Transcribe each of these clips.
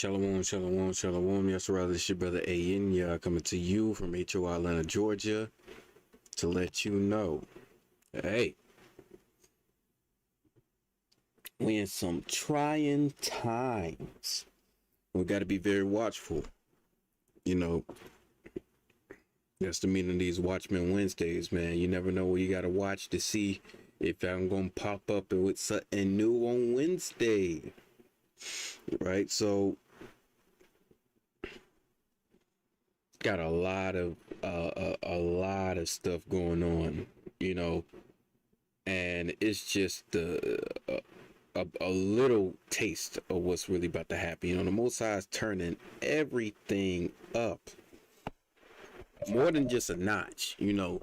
Shalom, shalom, shalom. Yes, rather, it's your brother A.N. Coming to you from H.O.I, Atlanta, Georgia, to let you know, hey, we in some trying times. We got to be very watchful. You know, that's the meaning of these Watchman Wednesdays, man. You never know what you got to watch to see if I'm going to pop up with something new on Wednesday. Right? So, got a lot of stuff going on, you know, and it's just a little taste of what's really about to happen. You know, the Most High is turning everything up more than just a notch. You know,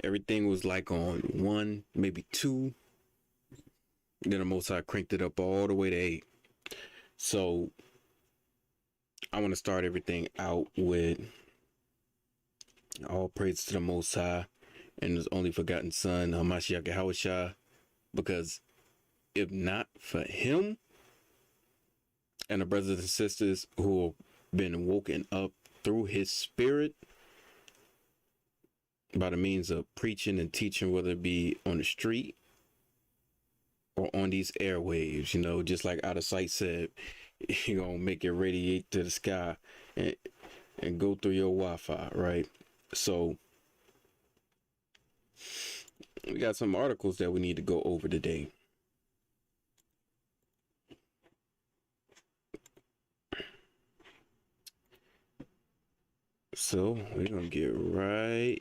everything was like on one, maybe two. Then the Most High cranked it up all the way to 8. So I want to start everything out with all praise to the Most High and His only forgotten Son, H.O.I, because if not for Him and the brothers and sisters who have been woken up through His Spirit by the means of preaching and teaching, whether it be on the street or on these airwaves, you know, just like Out of Sight said, you're gonna make it radiate to the sky and go through your Wi-Fi, right? So we got some articles that we need to go over today. So we're gonna get right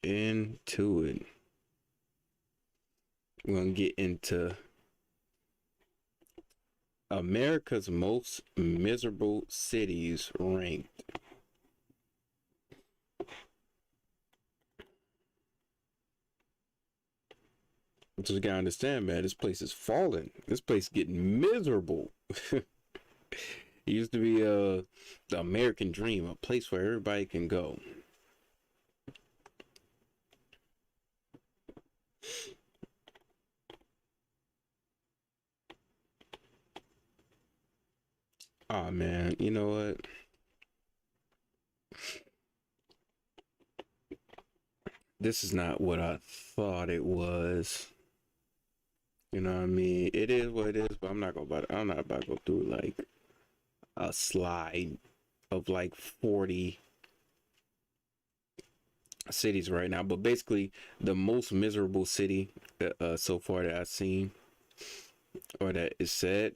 into it. We're gonna get into America's most miserable cities ranked. So you gotta understand, man, this place is falling. This place getting miserable. It used to be the American dream, a place where everybody can go. Oh man, you know what? This is not what I thought it was. You know what I mean? It is what it is, but I'm not about to go through like a slide of like 40 cities right now. But basically, the most miserable city so far that I've seen, or that is said,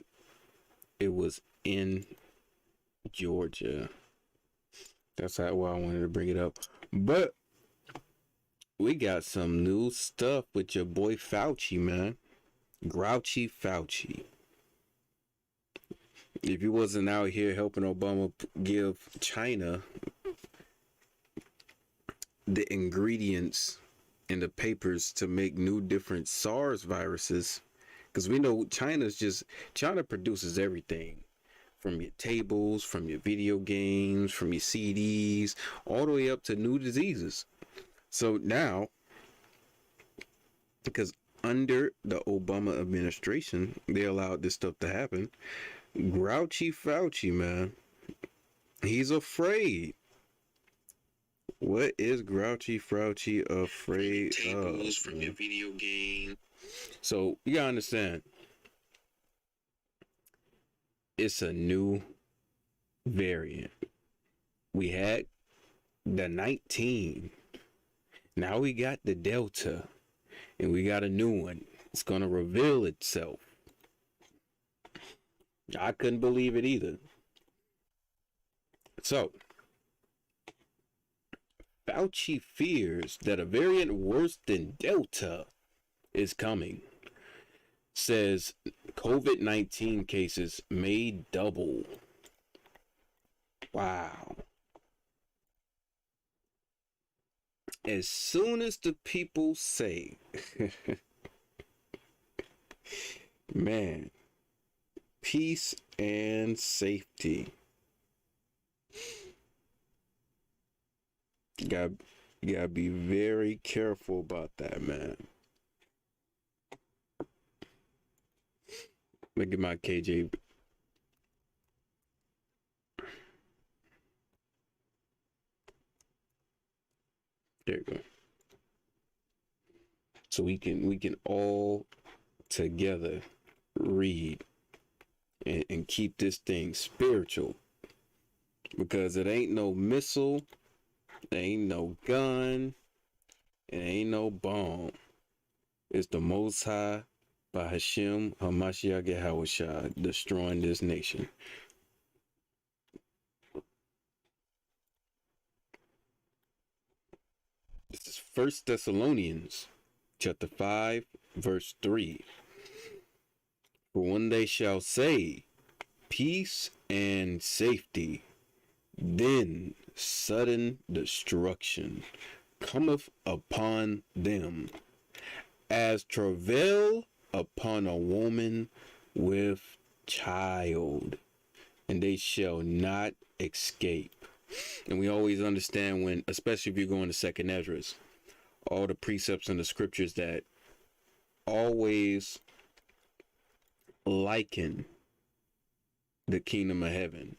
it was in Georgia. That's why I wanted to bring it up. But we got some new stuff with your boy Fauci, man. Grouchy Fauci. If you wasn't out here helping Obama give China the ingredients in the papers to make new different SARS viruses, because we know China produces everything from your tables, from your video games, from your CDs, all the way up to new diseases. So now, because under the Obama administration, they allowed this stuff to happen. Grouchy Fauci, man, he's afraid. What is Grouchy Fauci afraid of? From your video game. So you gotta understand, it's a new variant. We had the 19. Now we got the Delta, and we got a new one. It's gonna reveal itself. I couldn't believe it either. So, Fauci fears that a variant worse than Delta is coming. Says COVID-19 cases may double. Wow. As soon as the people say, man, peace and safety. You gotta be very careful about that, man. Let me get my KJ. There you go. So we can all together read and keep this thing spiritual, because it ain't no missile, there ain't no gun, it ain't no bomb. It's the Most High by Hashem Hamashiach Yahawashah destroying this nation. This is 1 Thessalonians chapter 5 verse 3. For when they shall say peace and safety, then sudden destruction cometh upon them, as travail upon a woman with child, and they shall not escape. And we always understand when, especially if you're going to Second Esdras, all the precepts in the scriptures that always liken the kingdom of heaven.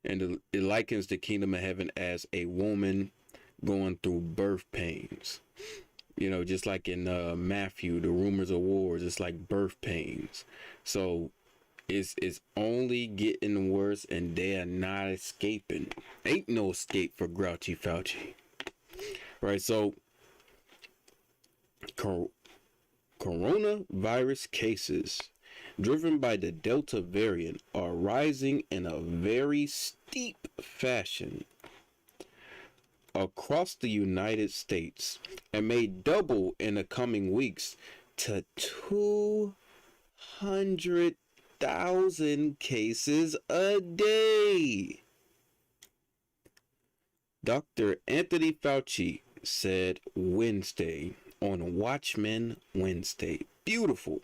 And it likens the kingdom of heaven as a woman going through birth pains. You know, just like in Matthew, the rumors of wars, it's like birth pains. So it's only getting worse, and they are not escaping. Ain't no escape for Grouchy Fauci. Right, so coronavirus cases driven by the Delta variant are rising in a very steep fashion across the United States, and may double in the coming weeks to 200,000 cases a day. Dr. Anthony Fauci said Wednesday on Watchman Wednesday. Beautiful.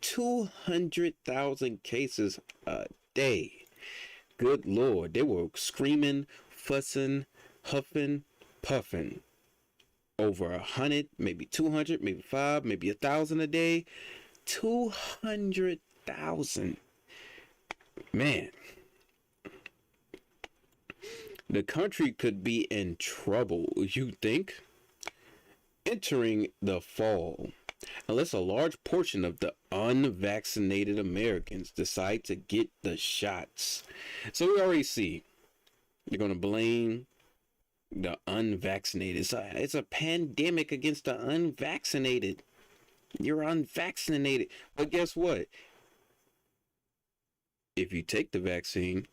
200,000 cases a day. Good Lord. They were screaming, fussing, huffing, puffing. Over 100, maybe 200, maybe 5, maybe 1,000 a day. 200,000. Man. The country could be in trouble, you think? Entering the fall, unless a large portion of the unvaccinated Americans decide to get the shots. So we already see they're going to blame the unvaccinated. It's a pandemic against the unvaccinated. You're unvaccinated. But guess what? If you take the vaccine,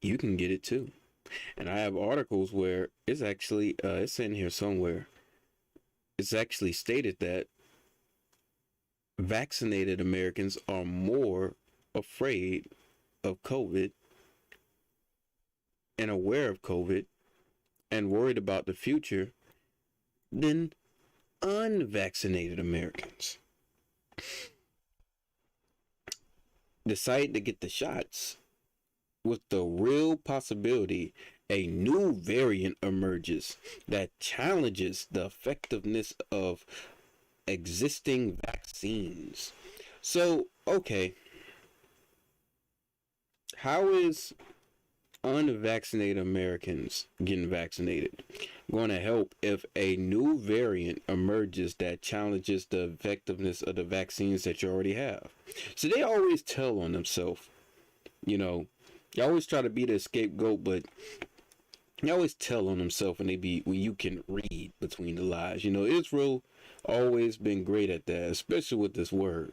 you can get it too. And I have articles where it's actually, it's in here somewhere. It's actually stated that vaccinated Americans are more afraid of COVID and aware of COVID and worried about the future than unvaccinated Americans. Decide to get the shots with the real possibility a new variant emerges that challenges the effectiveness of existing vaccines. So, okay, how is unvaccinated Americans getting vaccinated going to help if a new variant emerges that challenges the effectiveness of the vaccines that you already have? So they always tell on themselves, you know, you always try to be the scapegoat, but you always tell on themselves when you can read between the lies. You know, Israel always been great at that, especially with this word.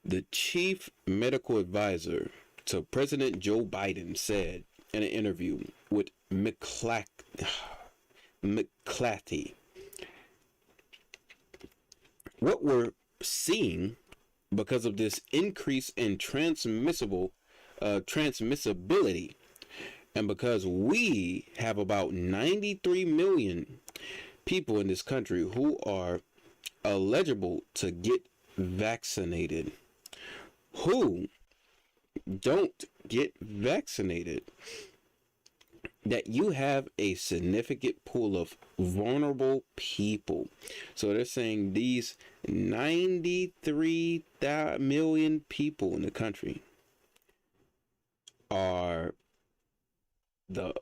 The chief medical advisor to President Joe Biden said in an interview with McClatty, what we're seeing because of this increase in transmissibility, and because we have about 93 million people in this country who are eligible to get vaccinated, who don't get vaccinated. that you have a significant pool of vulnerable people. So they're saying these 93 million people in the country are the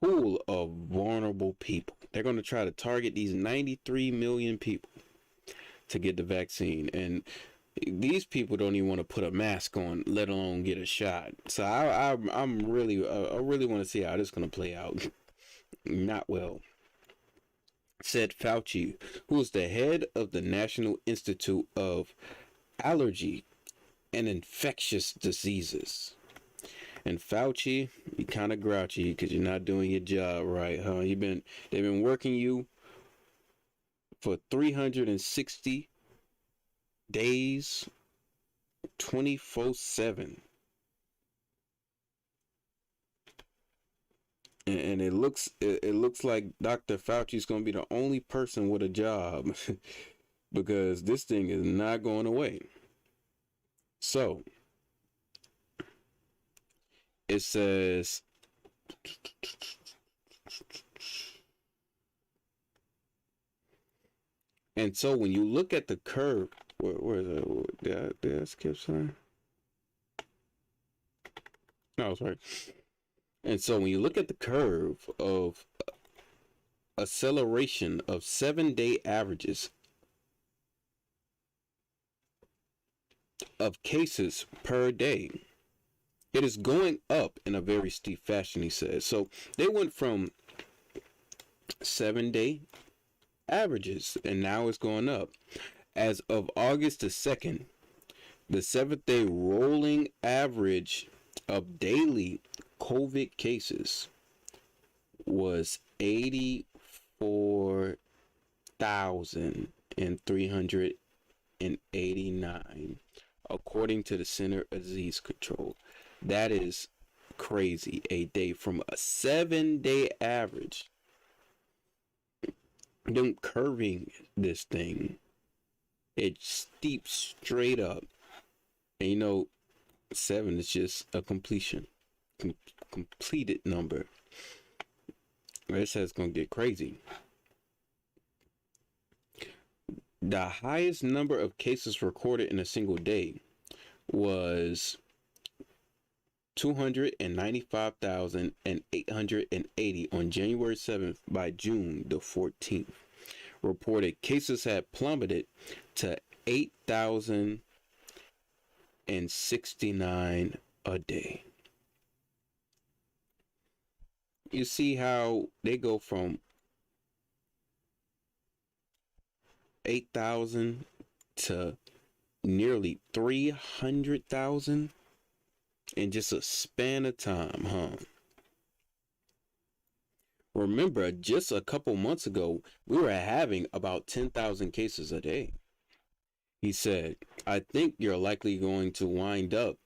pool of vulnerable people. They're going to try to target these 93 million people to get the vaccine. And these people don't even want to put a mask on, let alone get a shot. So I really want to see how this is going to play out. Not well, said Fauci, who is the head of the National Institute of Allergy and Infectious Diseases. And Fauci, you kind of grouchy because you're not doing your job right, huh? They've been working you for 360 days, 24/7, and it looks like Dr. Fauci is going to be the only person with a job because this thing is not going away. So it says, and so when you look at the curve, where is it? Did I skip something? No, that's right. And so when you look at the curve of acceleration of 7-day averages of cases per day, it is going up in a very steep fashion, he says. So they went from 7-day averages and now it's going up. As of August the 2nd, the 7th-day rolling average of daily COVID cases was 84,389, according to the Center of Disease Control. That is crazy. A day from a 7-day average. Them curving this thing, it steeps straight up. And you know, 7 is just a completed number. It says it's gonna get crazy. The highest number of cases recorded in a single day was 295,880 on January 7th. By June the 14th, reported cases had plummeted to 8,069 a day. You see how they go from 8,000 to nearly 300,000 in just a span of time, huh? Remember, just a couple months ago, we were having about 10,000 cases a day. He said, I think you're likely going to wind up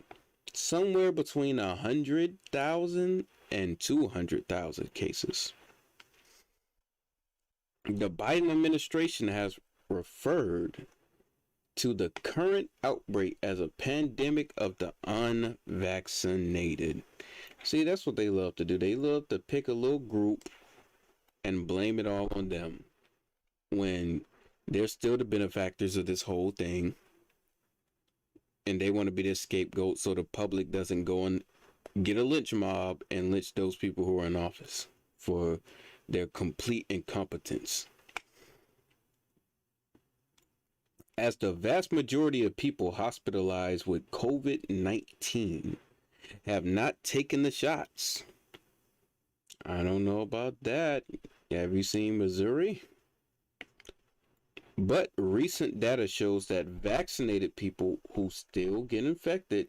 somewhere between 100,000 and 200,000 cases. The Biden administration has referred to the current outbreak as a pandemic of the unvaccinated. See, that's what they love to do. They love to pick a little group and blame it all on them when they're still the benefactors of this whole thing. And they want to be the scapegoat so the public doesn't go and get a lynch mob and lynch those people who are in office for their complete incompetence. As the vast majority of people hospitalized with COVID-19 have not taken the shots. I don't know about that. Have you seen Missouri? But recent data shows that vaccinated people who still get infected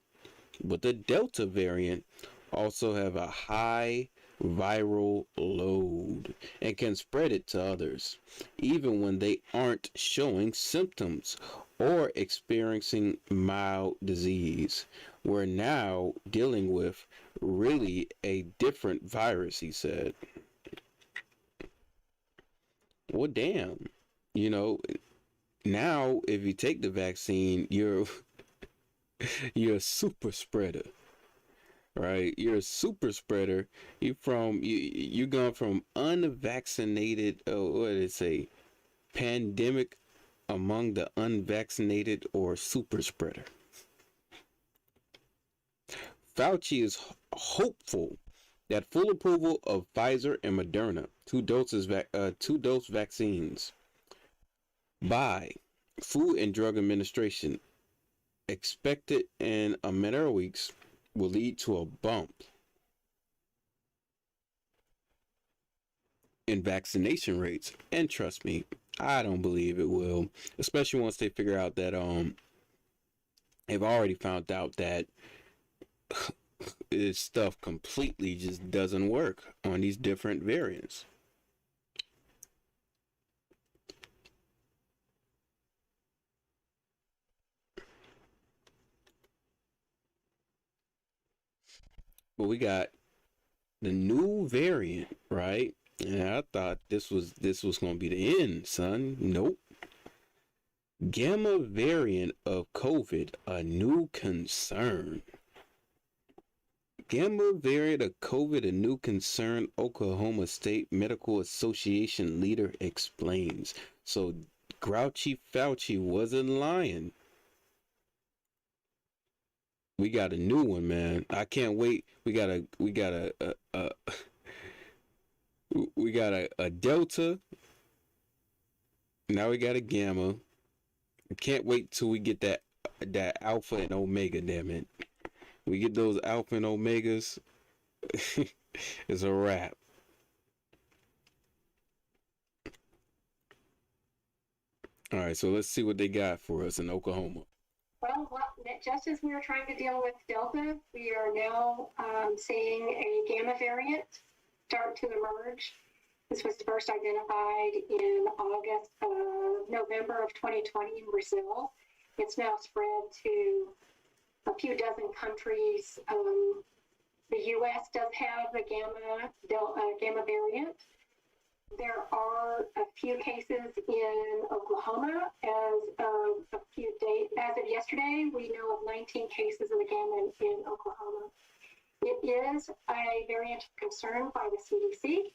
with the Delta variant also have a high viral load and can spread it to others, even when they aren't showing symptoms or experiencing mild disease. We're now dealing with really a different virus, he said. Well, damn. You know, now if you take the vaccine, you're a super spreader. right? You're a super spreader. You gone from unvaccinated. Oh, what did it say? Pandemic among the unvaccinated or super spreader. Fauci is hopeful that full approval of Pfizer and Moderna, two-dose vaccines by Food and Drug Administration, expected in a matter of weeks, will lead to a bump in vaccination rates. And trust me, I don't believe it will, especially once they figure out that they've already found out that this stuff completely just doesn't work on these different variants. But we got the new variant, right? And I thought this was gonna be the end, son. Nope. Gamma variant of COVID, a new concern. Gamma variant of COVID, a new concern, Oklahoma State Medical Association leader explains. So Grouchy Fauci wasn't lying. We got a new one, man. I can't wait. We got a Delta. Now we got a Gamma. I can't wait till we get that Alpha and Omega. Damn it, we get those Alpha and Omegas. It's a wrap. All right, so let's see what they got for us in Oklahoma. Well, just as we were trying to deal with Delta, we are now seeing a Gamma variant start to emerge. This was first identified in November of 2020 in Brazil. It's now spread to a few dozen countries. The U.S. does have a Gamma variant. There are a few cases in Oklahoma as of yesterday. We know of 19 cases of the Gamma in Oklahoma. It is a variant of concern by the CDC.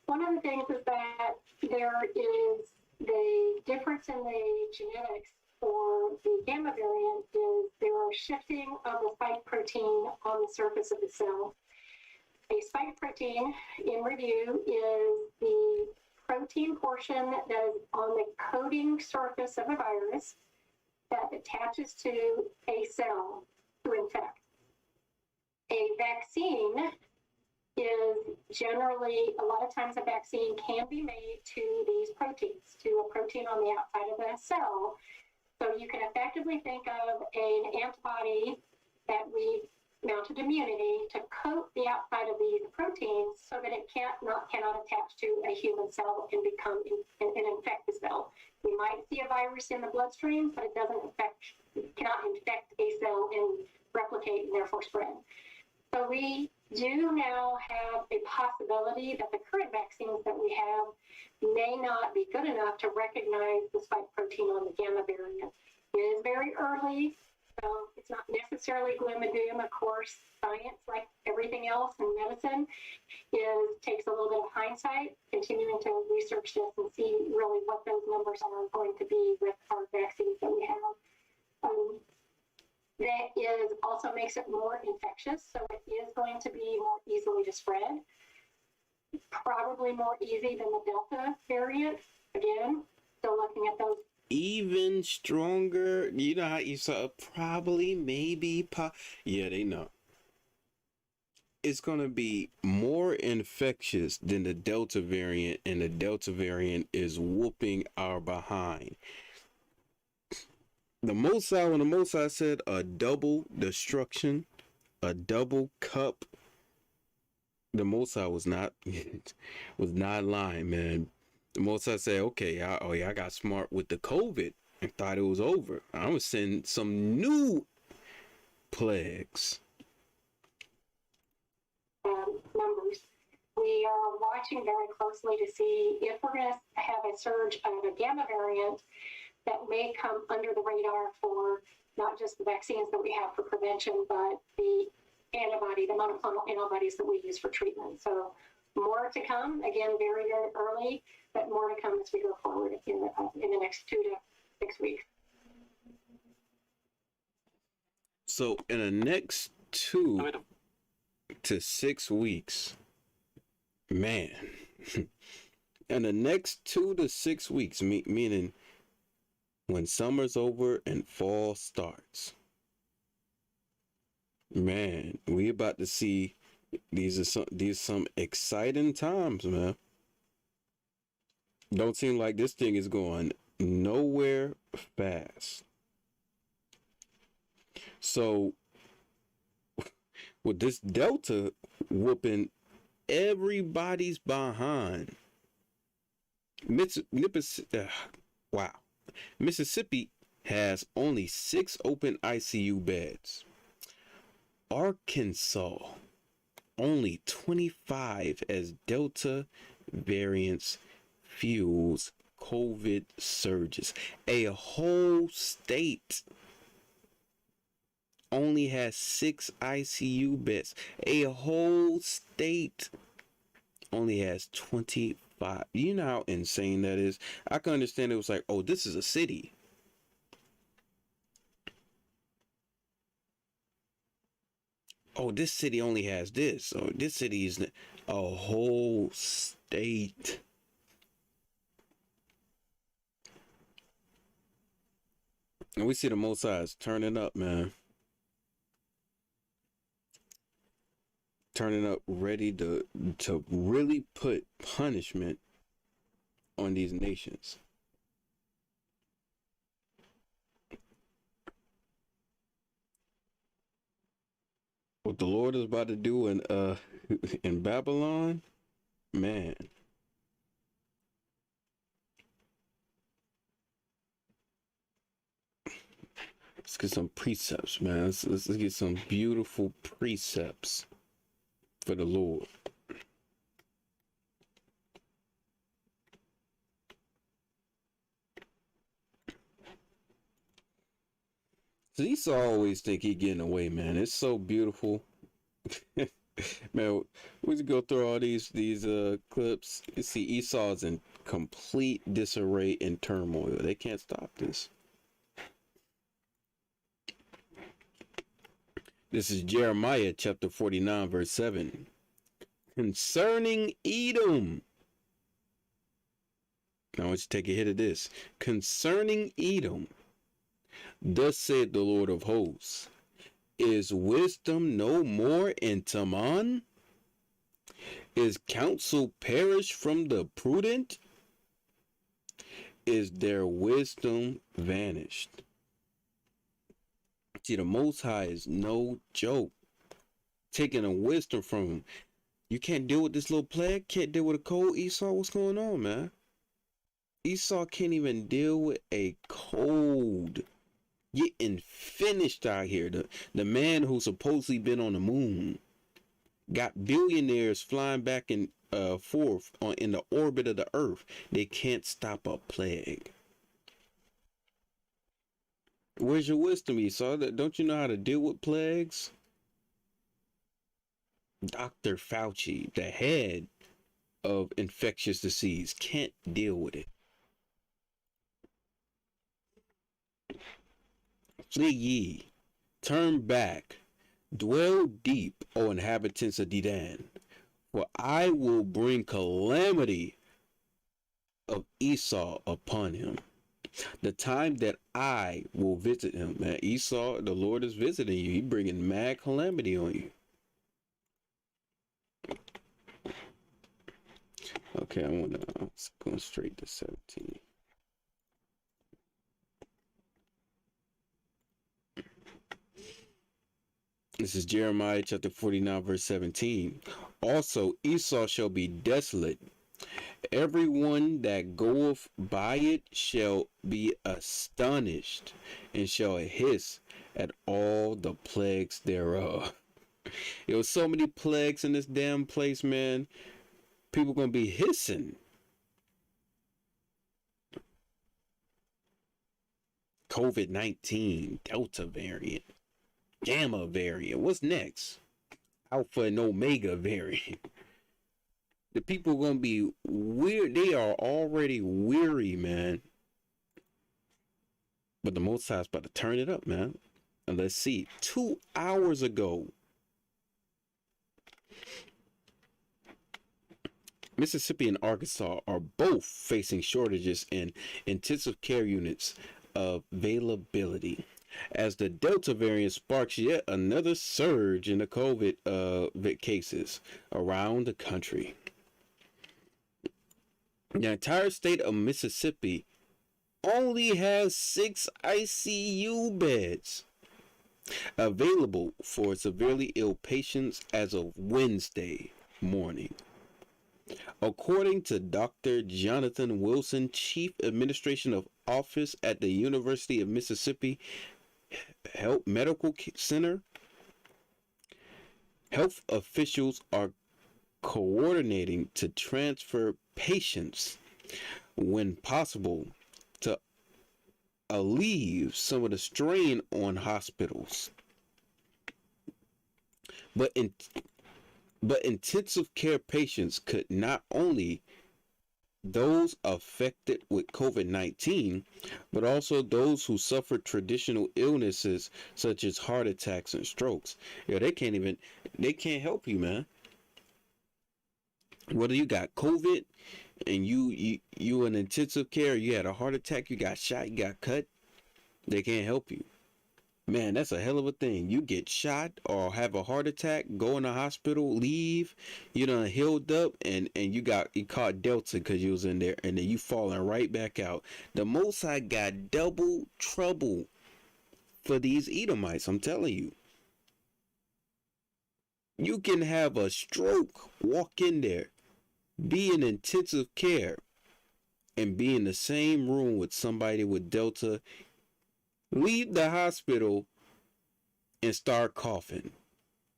One of the things is that there is the difference in the genetics for the Gamma variant is there are shifting of the spike protein on the surface of the cell. A spike protein, in review, is the protein portion that is on the coding surface of a virus that attaches to a cell to infect. A vaccine is generally, a lot of times a vaccine can be made to these proteins, to a protein on the outside of the cell. So you can effectively think of an antibody that we mounted immunity to coat the outside of these proteins so that it cannot attach to a human cell and infect the cell. We might see a virus in the bloodstream, but it cannot infect a cell and replicate and therefore spread. So we do now have a possibility that the current vaccines that we have may not be good enough to recognize the spike protein on the Gamma variant. It is very early. So it's not necessarily gloom and doom. Of course, science, like everything else in medicine, takes a little bit of hindsight, continuing to research this and see really what those numbers are going to be with our vaccines that we have. That also makes it more infectious, so it is going to be more easily to spread. Probably more easy than the Delta variant. Again, still looking at those. Even stronger. You know how you saw probably, maybe, yeah, they know. It's going to be more infectious than the Delta variant, and the Delta variant is whooping our behind. When the Mosai said a double destruction, a double cup, the Mosai was not lying, man. The Mosai said, okay, I got smart with the COVID and thought it was over. I'm going to send some new plagues. Numbers. We are watching very closely to see if we're going to have a surge of a Gamma variant that may come under the radar for not just the vaccines that we have for prevention, but the antibody, the monoclonal antibodies that we use for treatment. So more to come, again, very, very early, but more to come as we go forward in the next 2 to 6 weeks. So in the next 2 to 6 weeks, man, in the next 2 to 6 weeks, meaning when summer's over and fall starts, man, we about to see these are some exciting times, man. Don't seem like this thing is going nowhere fast. So with this Delta whooping everybody's behind, wow, Mississippi has only 6 open ICU beds. Arkansas only 25 as Delta variants fuels COVID surges. A whole state only has 6 ICU beds. A whole state only has 25. You know how insane that is? I can understand it was like, oh, this is a city. Oh, this city only has this. Oh, this city is a whole state. And we see the Most High is turning up, man. Turning up, ready to really put punishment on these nations. What the Lord is about to do in Babylon, man. Let's get some precepts, man. Let's get some beautiful precepts for the Lord. So Esau always think he getting away, man. It's so beautiful. Man, we just go through all these clips. You see Esau's in complete disarray and turmoil. They can't stop this. This is Jeremiah chapter 49, verse 7. Concerning Edom. Now I want you to take a hit of this. Concerning Edom, thus said the Lord of hosts, is wisdom no more in Teman? Is counsel perished from the prudent? Is their wisdom vanished? See, the Most High is no joke. Taking a wisdom from him. You can't deal with this little plague? Can't deal with a cold, Esau? What's going on, man? Esau can't even deal with a cold. Getting finished out here. The man who's supposedly been on the moon got billionaires flying back and forth in the orbit of the earth. They can't stop a plague. Where's your wisdom, Esau? Don't you know how to deal with plagues? Dr. Fauci, the head of infectious disease, can't deal with it. Flee ye, turn back, dwell deep, O inhabitants of Dedan, for I will bring calamity of Esau upon him. The time that I will visit him. Man, Esau, the Lord is visiting you. He bringing mad calamity on you. Okay, I want to go straight to 17. This is Jeremiah chapter 49, verse 17. Also, Esau shall be desolate. Everyone that goeth by it shall be astonished, and shall hiss at all the plagues thereof. There was so many plagues in this damn place, man. People gonna be hissing. COVID-19, Delta variant, Gamma variant. What's next? Alpha and Omega variant. The people are gonna be weird. They are already weary, man. But the Most High is about to turn it up, man. And let's see. 2 hours ago, Mississippi and Arkansas are both facing shortages in intensive care units availability as the Delta variant sparks yet another surge in the COVID cases around the country. The entire state of Mississippi only has 6 ICU beds available for severely ill patients as of Wednesday morning. According to Dr. Jonathan Wilson, Chief Administration of Office at the University of Mississippi Health Medical Center, health officials are coordinating to transfer patients when possible to alleviate some of the strain on hospitals. But intensive care patients could not only those affected with COVID-19, but also those who suffer traditional illnesses such as heart attacks and strokes. They can't help you, man. Whether you got COVID and you in intensive care, you had a heart attack, you got shot, you got cut, they can't help you. Man, that's a hell of a thing. You get shot or have a heart attack, go in the hospital, leave, you done healed up, and you caught Delta because you was in there, and then you falling right back out. The Most High got double trouble for these Edomites, I'm telling you. You can have a stroke, walk in there, be in intensive care, and be in the same room with somebody with Delta, leave the hospital and start coughing,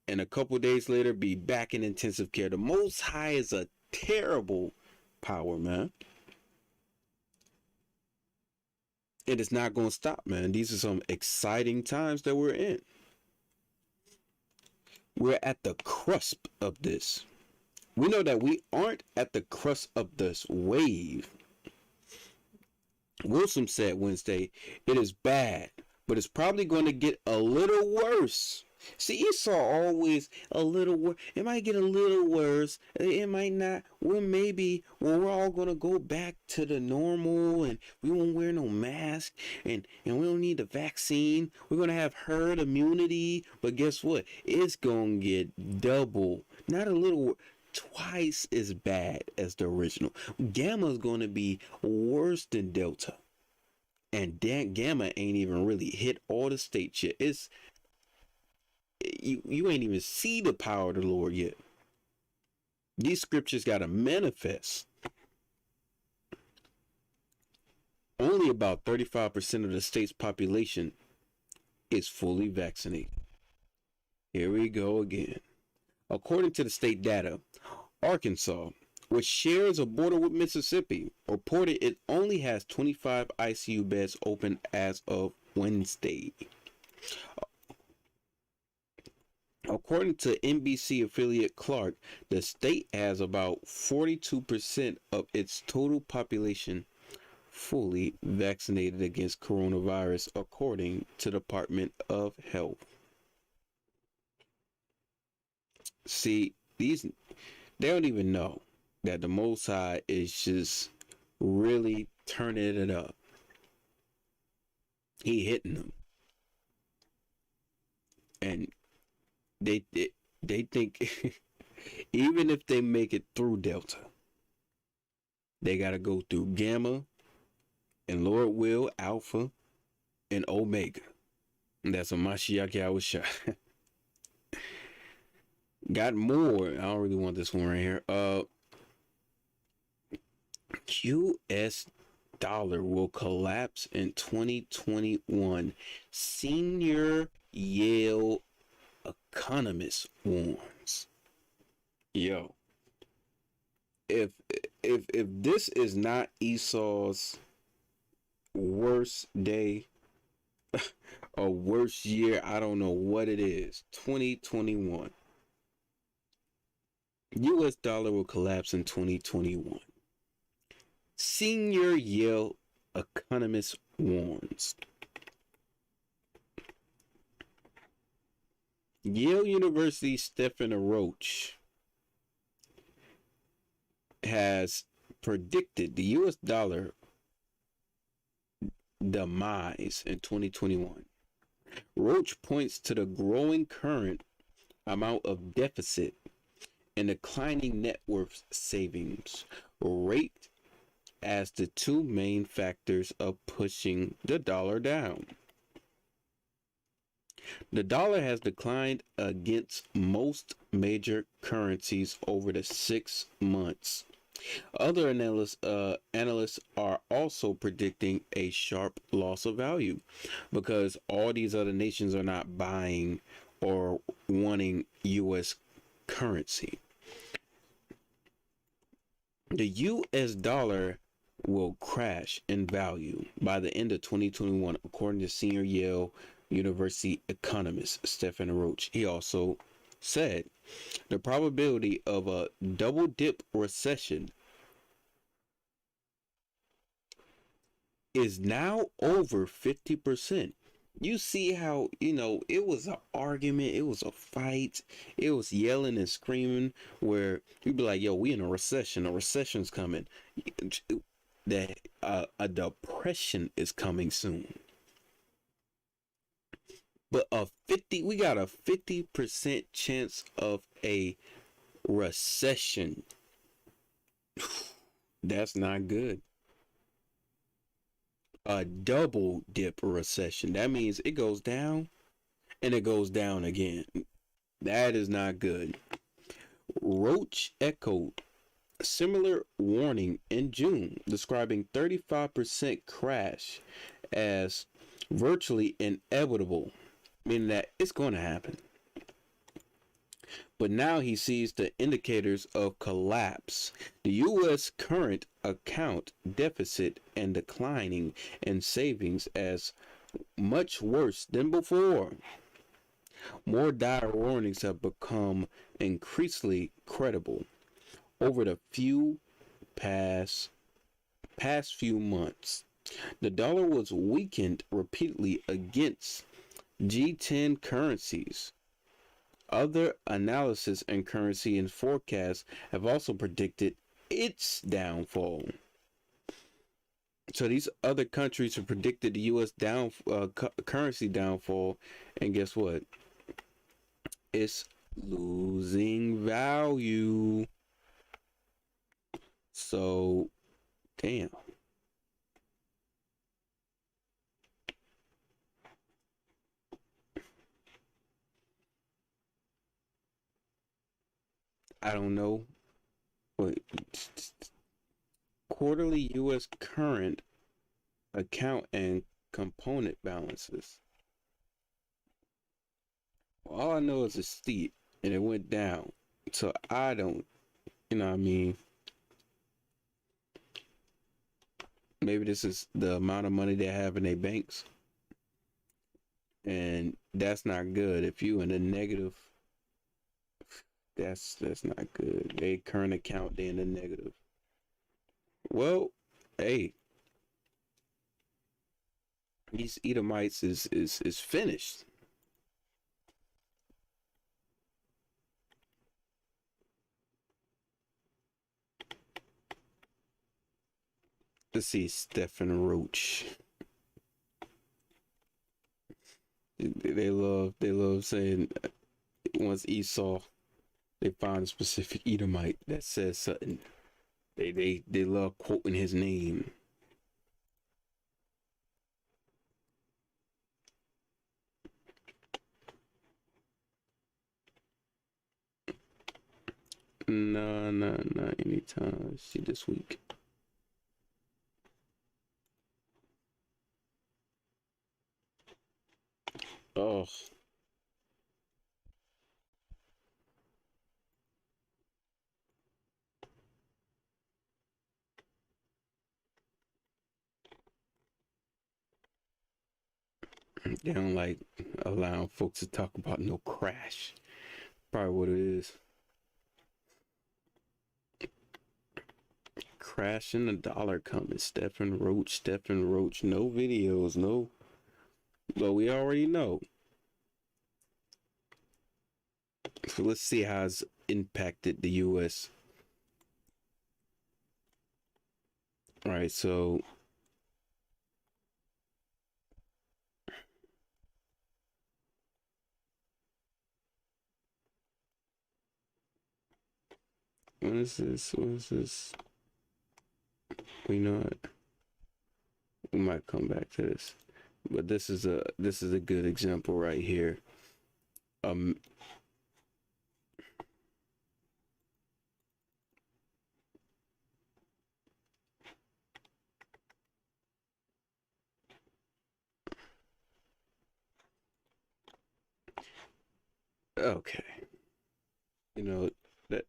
and a couple days later be back in intensive care. The Most High is a terrible power, man. It is not going to stop, man. These are some exciting times that we're in. We're at the cusp of this. We know that we aren't at the crust of this wave. Wilson said Wednesday, it is bad, but it's probably going to get a little worse. See, Esau always a little worse. It might get a little worse. It might not. Well, maybe when we're all going to go back to the normal and we won't wear no mask and we don't need the vaccine. We're going to have herd immunity. But guess what? It's going to get double, not a little, twice as bad as the original. Gamma is going to be worse than Delta. And Gamma ain't even really hit all the states yet. You ain't even see the power of the Lord yet. These scriptures got to manifest. Only about 35% of the state's population is fully vaccinated. Here we go again. According to the state data, Arkansas, which shares a border with Mississippi, reported it only has 25 ICU beds open as of Wednesday. According to NBC affiliate Clark, the state has about 42% of its total population fully vaccinated against coronavirus, according to the Department of Health. See, they don't even know that the Most High is just really turning it up. He hitting them. And they think even if they make it through Delta, they got to go through Gamma and Lord will Alpha and Omega. And that's a Mashiach Yahushua. Got more. I don't really want this one right here. US dollar will collapse in 2021. Senior Yale economist warns. Yo, if this is not Esau's worst day or worst year, I don't know what it is. 2021. U.S. dollar will collapse in 2021. Senior Yale economist warns. Yale University Stephen Roach has predicted the U.S. dollar demise in 2021. Roach points to the growing current amount of deficit and declining net worth savings rate as the two main factors of pushing the dollar down. The dollar has declined against most major currencies over the 6 months. Other analysts are also predicting a sharp loss of value because all these other nations are not buying or wanting U.S. currency. The U.S. dollar will crash in value by the end of 2021, according to senior Yale University economist Stephen Roach. He also said the probability of a double dip recession is now over 50%. You see how, it was an argument, it was a fight, it was yelling and screaming where you'd be like, yo, we in a recession's coming. That a depression is coming soon. But we got a 50% chance of a recession. That's not good. A double dip recession. That means it goes down and it goes down again. That is not good. Roach echoed a similar warning in June, describing 35% crash as virtually inevitable, meaning that it's going to happen. But now he sees the indicators of collapse. The U.S. current account deficit and declining in savings as much worse than before. More dire warnings have become increasingly credible over the past few months. The dollar was weakened repeatedly against G10 currencies. Other analysis and currency and forecasts have also predicted its downfall. So these other countries have predicted the U.S. currency downfall, and guess what? It's losing value. So, damn. I don't know. But quarterly U.S. current account and component balances. All I know is it's steep and it went down. So I don't, what I mean? Maybe this is the amount of money they have in their banks. And that's not good. If you in a negative, that's not good. They current account, they in the negative. Well, hey, these Edomites is finished. Let's see, Stephen Roach. They love saying once Esau, they find a specific Edomite that says something. They love quoting his name. No, not anytime. See this week. Oh. They don't like allowing folks to talk about no crash. Probably what it is. crashing, the dollar coming. Stephen Roach. No videos, no. But we already know. So let's see how it's impacted the U.S. All right, so what is this? What is this? We know it. We might come back to this, but this is a good example right here. Um, okay, you know that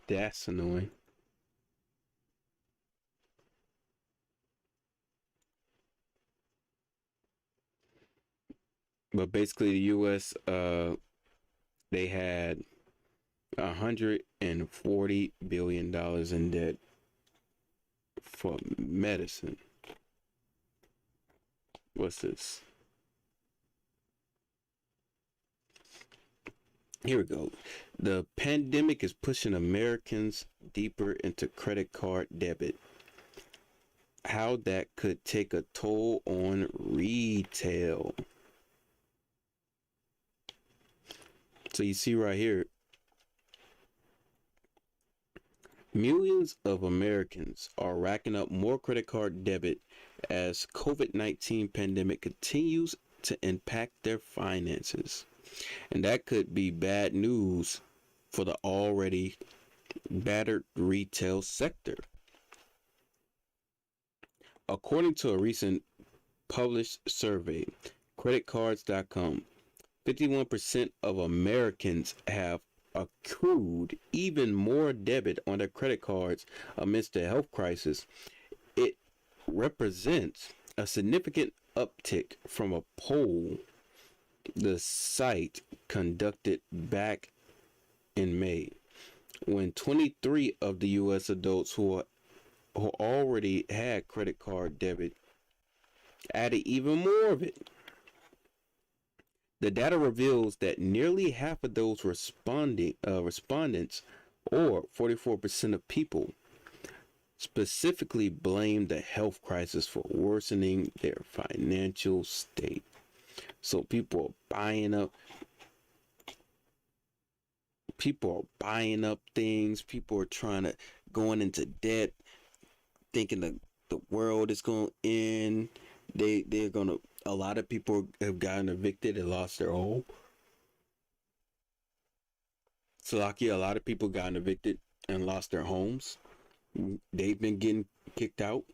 that's annoying. But basically, the U.S. They had $140 billion in debt for medicine. What's this? Here we go. The pandemic is pushing Americans deeper into credit card debit. How that could take a toll on retail. So you see right here, millions of Americans are racking up more credit card debit as COVID-19 pandemic continues to impact their finances. And that could be bad news for the already battered retail sector. According to a recent published survey, creditcards.com, 51% of Americans have accrued even more debit on their credit cards amidst the health crisis. It represents a significant uptick from a poll the site conducted back in May, when 23 of the U.S. adults who already had credit card debit added even more of it. The data reveals that nearly half of those respondents, or 44% of people, specifically blamed the health crisis for worsening their financial state. So people are buying up things. People are going into debt, thinking that the world is going to end. They're going to, a lot of people have gotten evicted and lost their home. Slovakia, a lot of people gotten evicted and lost their homes. They've been getting kicked out.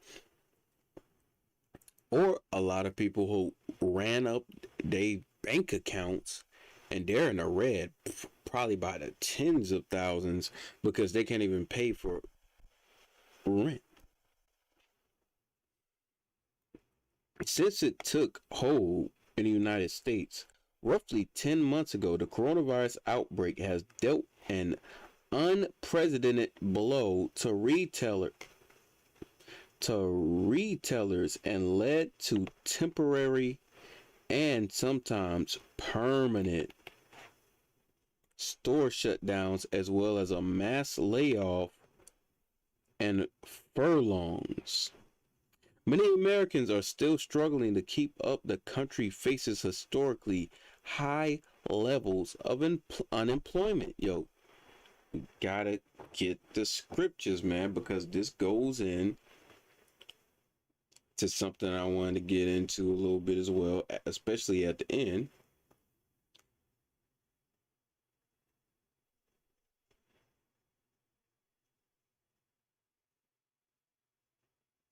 Or a lot of people who ran up their bank accounts and they're in the red, probably by the tens of thousands, because they can't even pay for rent. Since it took hold in the United States roughly 10 months ago, the coronavirus outbreak has dealt an unprecedented blow to retailers and led to temporary and sometimes permanent store shutdowns, as well as a mass layoff and furlongs. Many Americans are still struggling to keep up. The country faces historically high levels of unemployment. Yo, we gotta get the scriptures, man, because this goes in to something I wanted to get into a little bit as well, especially at the end.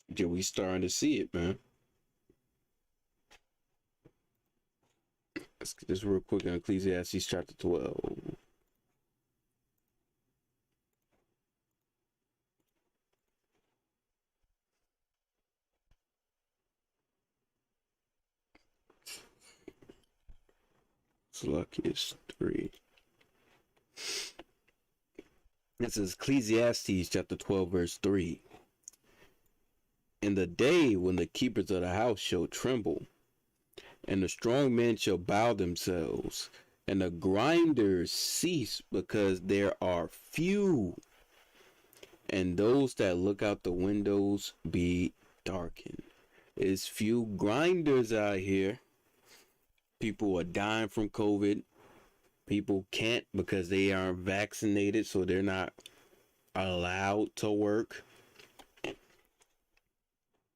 Yeah, we starting to see it, man. Let's get this real quick in Ecclesiastes chapter 12. Sluckiest 3. This is Ecclesiastes chapter 12, verse 3. In the day when the keepers of the house shall tremble, and the strong men shall bow themselves, and the grinders cease because there are few, and those that look out the windows be darkened. It's few grinders out here. People are dying from COVID. People can't because they aren't vaccinated, so they're not allowed to work.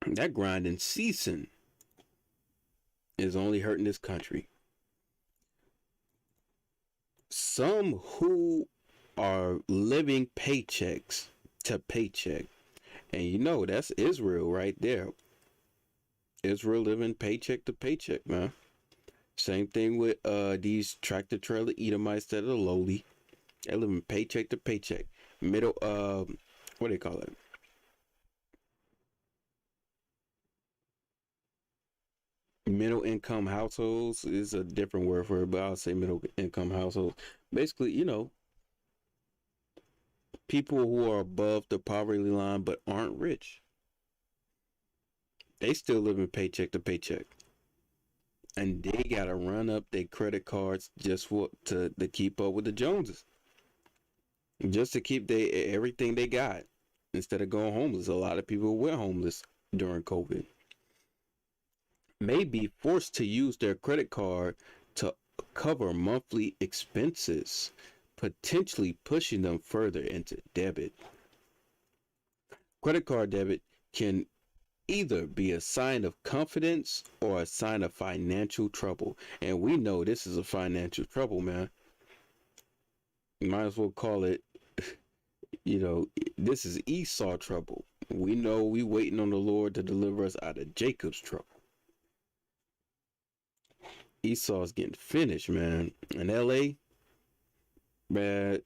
That grinding ceasing is only hurting this country. Some who are living paychecks to paycheck, and you know that's Israel right there. Israel living paycheck to paycheck, man. Same thing with these tractor trailer Edomites that are lowly. They're living paycheck to paycheck. Middle what do they call it? Middle income households is a different word for it, but I'll say middle income households. Basically, you know, people who are above the poverty line but aren't rich. They still living paycheck to paycheck. And they gotta run up their credit cards just to keep up with the Joneses. Just to keep everything they got. Instead of going homeless. A lot of people went homeless during COVID. May be forced to use their credit card to cover monthly expenses, potentially pushing them further into debit. Credit card debit can either be a sign of confidence or a sign of financial trouble. And we know this is a financial trouble, man. You might as well call it, you know, this is Esau trouble. We know we waiting on the Lord to deliver us out of Jacob's trouble. Esau's getting finished, man. In LA, man,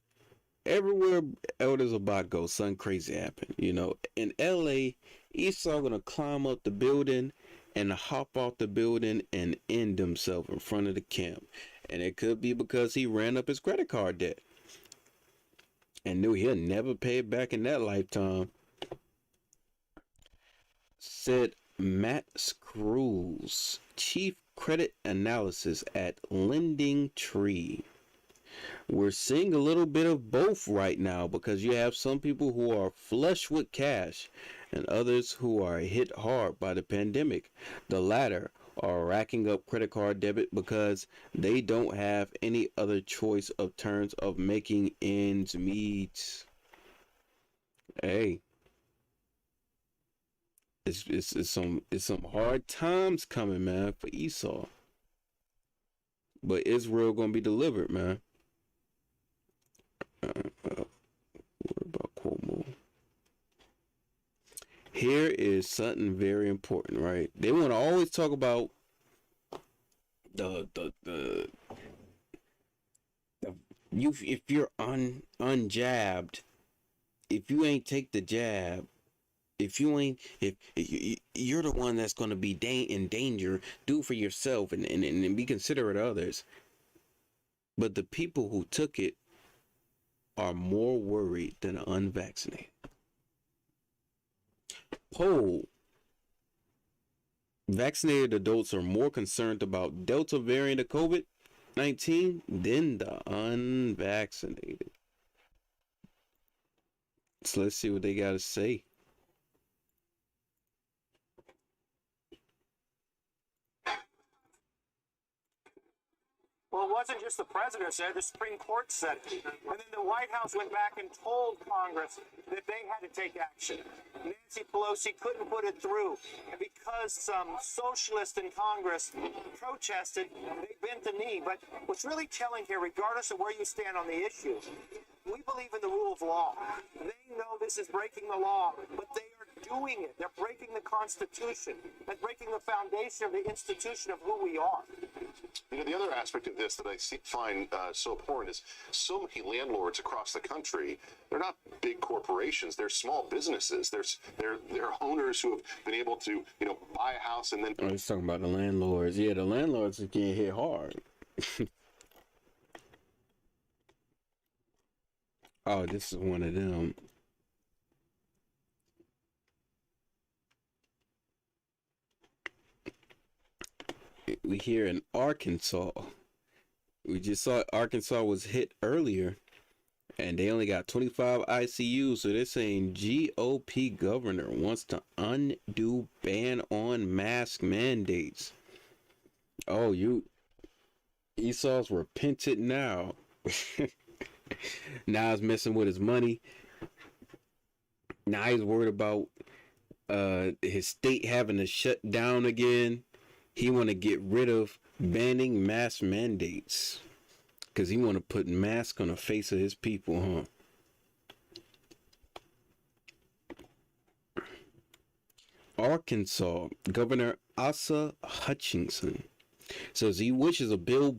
everywhere Elders About go, something crazy happened. You know, in LA, Esau gonna climb up the building and hop off the building and end himself in front of the camp. And it could be because he ran up his credit card debt and knew he'll never pay it back in that lifetime. Said Matt Screws, Chief Credit Analysis at Lending Tree. We're seeing a little bit of both right now because you have some people who are flush with cash and others who are hit hard by the pandemic. The latter are racking up credit card debt because they don't have any other choice of terms of making ends meet. Hey, it's some hard times coming, man, for Esau. But Israel gonna be delivered, man. What about Cuomo? Here is something very important, right? They want to always talk about the you if you're unjabbed, if you ain't take the jab, if you're the one that's going to be in danger, do for yourself and be considerate of others. But the people who took it are more worried than the unvaccinated. Poll. Vaccinated adults are more concerned about Delta variant of COVID-19 than the unvaccinated. So let's see what they got to say. Well, it wasn't just the president said, the Supreme Court said it. And then the White House went back and told Congress that they had to take action. Nancy Pelosi couldn't put it through. And because some socialists in Congress protested, they bent the knee. But what's really telling here, regardless of where you stand on the issue, we believe in the rule of law. They know this is breaking the law, but they are doing it. They're breaking the Constitution and breaking the foundation of the institution of who we are. You know, the other aspect of this that I find so abhorrent is so many landlords across the country, they're not big corporations, they're small businesses. They're owners who have been able to, you know, buy a house and then... Oh, he's talking about the landlords. Yeah, the landlords are getting hit hard. Oh, this is one of them. we here in Arkansas. We just saw Arkansas was hit earlier, and they only got 25 ICUs. So they're saying GOP governor wants to undo ban on mask mandates. Oh, Esau's repented now. Now he's messing with his money. Now he's worried about his state having to shut down again. He want to get rid of banning mask mandates because he want to put masks on the face of his people, huh? Arkansas Governor Asa Hutchinson says he wishes a bill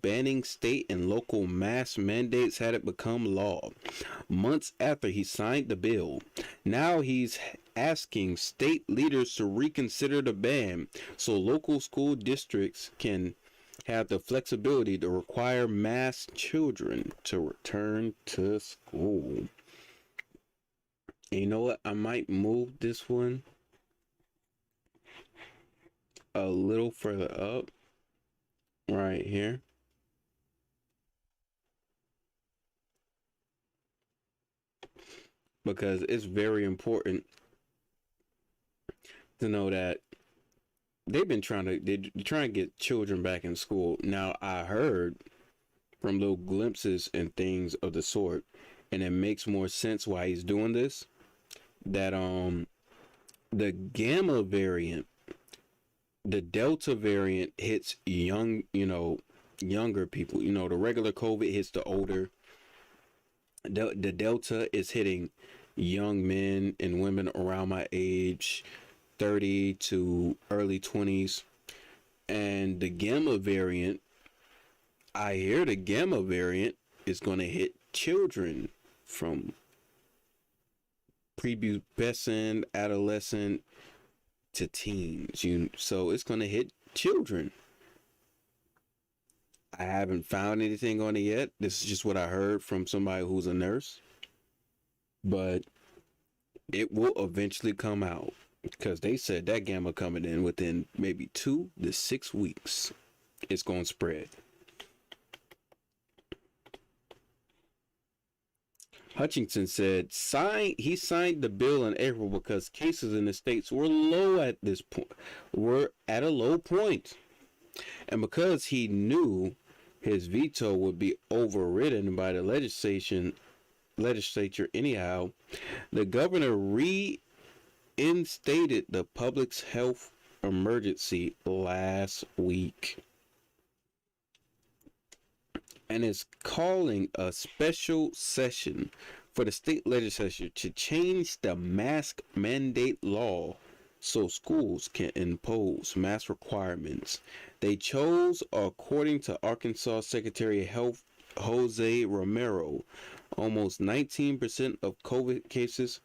banning state and local mask mandates had it become law. Months after he signed the bill, now he's asking state leaders to reconsider the ban so local school districts can have the flexibility to require masked children to return to school. And you know what? I might move this one a little further up. Right here. Because it's very important to know that they're trying to get children back in school. Now, I heard from little glimpses and things of the sort, and it makes more sense why he's doing this, that the Gamma variant, the Delta variant hits younger people. The regular COVID hits the older. The Delta is hitting young men and women around my age, 30 to early 20s. And the Gamma variant, I hear the Gamma variant is going to hit children from prepubescent, adolescent to teens. So it's going to hit children. I haven't found anything on it yet. This is just what I heard from somebody who's a nurse. But it will eventually come out because they said that Gamma coming in within maybe 2 to 6 weeks. It's going to spread. Hutchinson said he signed the bill in April because cases in the states were low at this point, were at a low point. And because he knew his veto would be overridden by the legislature anyhow, the governor reinstated the public health emergency last week and is calling a special session for the state legislature to change the mask mandate law so schools can impose mask requirements. They chose, according to Arkansas Secretary of Health Jose Romero, almost 19% of COVID cases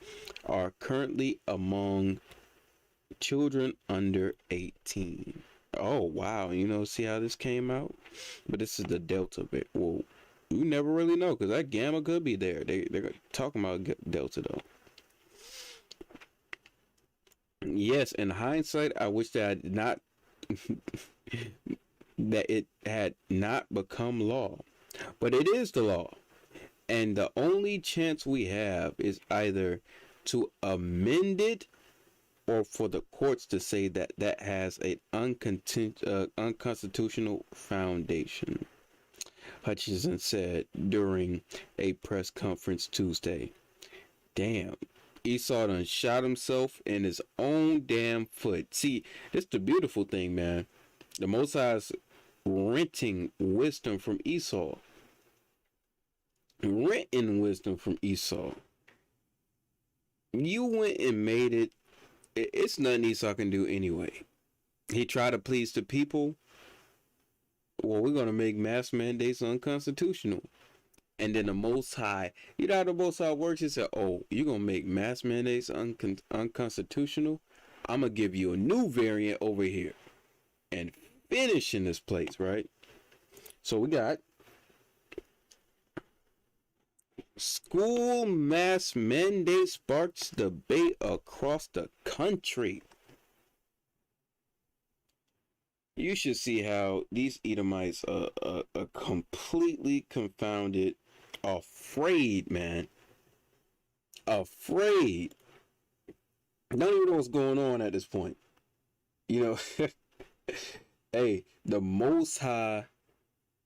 are currently among children under 18. Oh, wow. See how this came out? But this is the Delta bit. Well, you never really know because that Gamma could be there. They're talking about Delta, though. Yes, in hindsight, I wish that that it had not become law. But it is the law. And the only chance we have is either to amend it or for the courts to say that that has an unconstitutional foundation, Hutchinson said during a press conference Tuesday. Damn, Esau done shot himself in his own damn foot. See, this is the beautiful thing, man. The Most High's renting wisdom from Esau. Renting wisdom from Esau. You went and made it. It's nothing Esau can do anyway. He tried to please the people. Well, we're going to make mask mandates unconstitutional. And then the Most High, you know how the Most High works? He said, oh, you're going to make mask mandates unconstitutional? I'm going to give you a new variant over here. And finish in this place, right? So we got school mask mandate sparks debate across the country. You should see how these Edomites are completely confounded, afraid, man. Afraid. Don't even know what's going on at this point. You know, hey, the Most High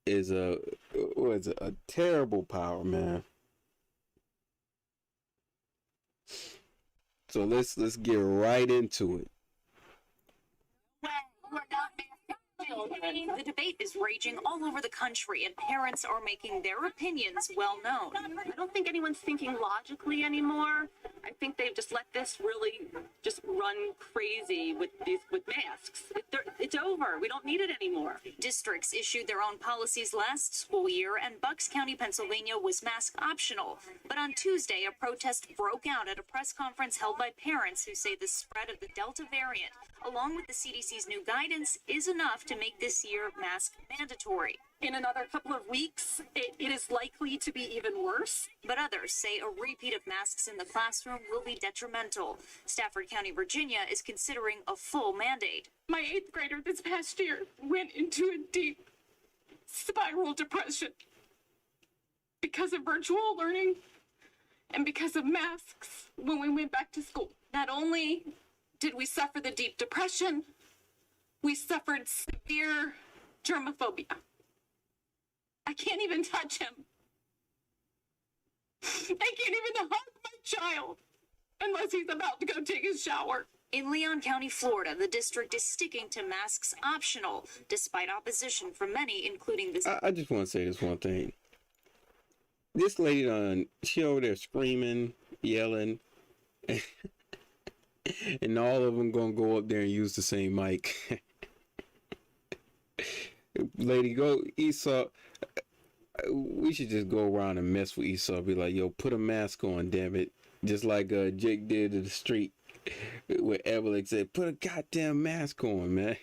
is a terrible power, man. So let's get right into it. The debate is raging all over the country, and parents are making their opinions well known. I don't think anyone's thinking logically anymore. I think they've just let this really just run crazy with masks. It's over. We don't need it anymore. Districts issued their own policies last school year, and Bucks County, Pennsylvania was mask optional. But on Tuesday, a protest broke out at a press conference held by parents who say the spread of the Delta variant, along with the CDC's new guidance, is enough to make this year mask mandatory. In another couple of weeks, it is likely to be even worse. But others say a repeat of masks in the classroom will be detrimental. Stafford County, Virginia is considering a full mandate. My 8th grader this past year went into a deep spiral depression because of virtual learning and because of masks when we went back to school. Not only did we suffer the deep depression, we suffered severe germophobia. I can't even touch him. I can't even hug my child unless he's about to go take his shower. In Leon County, Florida, the district is sticking to masks optional, despite opposition from many, including the... I just want to say this one thing. This lady she over there screaming, yelling, and all of them gonna go up there and use the same mic. Lady, go Esau. We should just go around and mess with Esau. Be like, yo, put a mask on, damn it. Just like Jake did in the street where Evelyn said, put a goddamn mask on, man.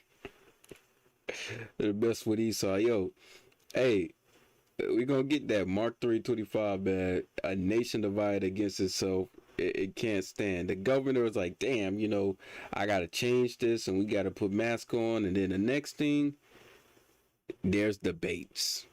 The best with Esau. Yo, hey, we gonna get that Mark 3:25, man. A nation divided against itself. It can't stand. The governor was like, damn, I gotta change this and we gotta put mask on. And then the next thing, there's debates.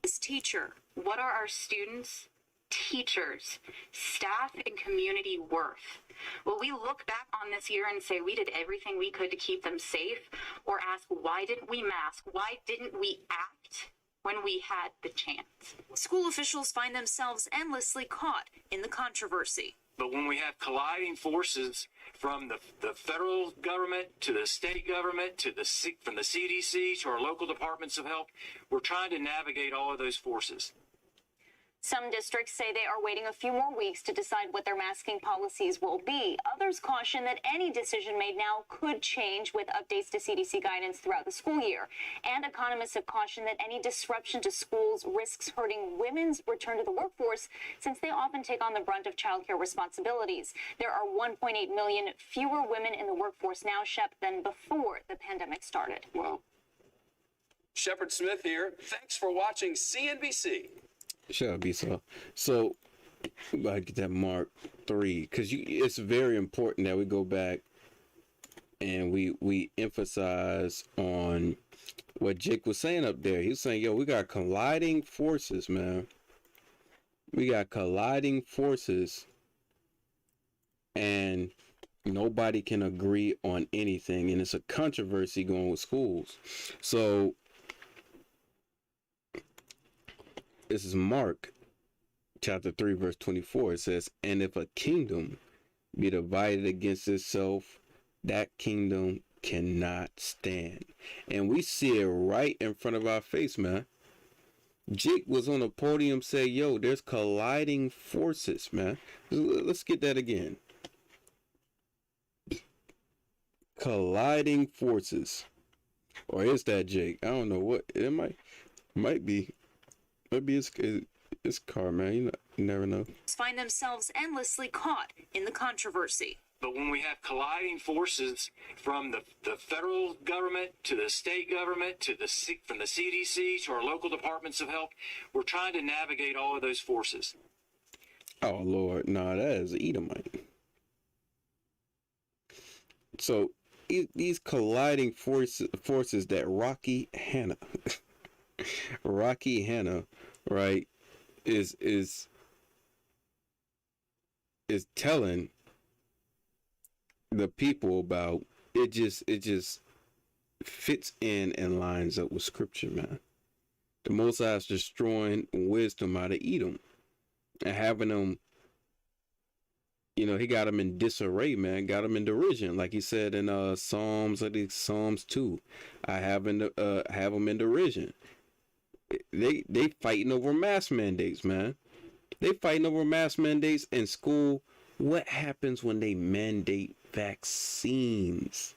This teacher. What are our students, teachers, staff, and community worth? Will we look back on this year and say we did everything we could to keep them safe? Or ask, why didn't we mask? Why didn't we act when we had the chance? School officials find themselves endlessly caught in the controversy. But when we have colliding forces from the federal government to the state government to from the CDC to our local departments of health, we're trying to navigate all of those forces. Some districts say they are waiting a few more weeks to decide what their masking policies will be. Others caution that any decision made now could change with updates to CDC guidance throughout the school year. And economists have cautioned that any disruption to schools risks hurting women's return to the workforce, since they often take on the brunt of childcare responsibilities. There are 1.8 million fewer women in the workforce now, Shep, than before the pandemic started. Wow. Shepard Smith here. Thanks for watching CNBC. Shut up, Esau. So, I get that Mark 3, because it's very important that we go back and we emphasize on what Jake was saying up there. He was saying, yo, we got colliding forces, man. We got colliding forces, and nobody can agree on anything, and it's a controversy going with schools. So, this is Mark chapter 3, verse 24. It says, and if a kingdom be divided against itself, that kingdom cannot stand. And we see it right in front of our face, man. Jake was on the podium saying, yo, there's colliding forces, man. Let's get that again. Colliding forces. Or is that Jake? I don't know what. It might be. Maybe it's car, man. You never know. Find themselves endlessly caught in the controversy. But when we have colliding forces from the federal government to the state government to from the CDC to our local departments of health, we're trying to navigate all of those forces. Oh, Lord. Nah, that is Edomite. So, these colliding forces that Rocky Hanna, Rocky Hanna, right, is telling the people about. It just fits in and lines up with scripture, man. The Most High is destroying wisdom out of Edom and having them, you know, he got them in disarray, man. Got them in derision, like he said in Psalms, I think Psalms 2. I have them in derision. They fighting over mask mandates, man. They fighting over mask mandates in school. What happens when they mandate vaccines?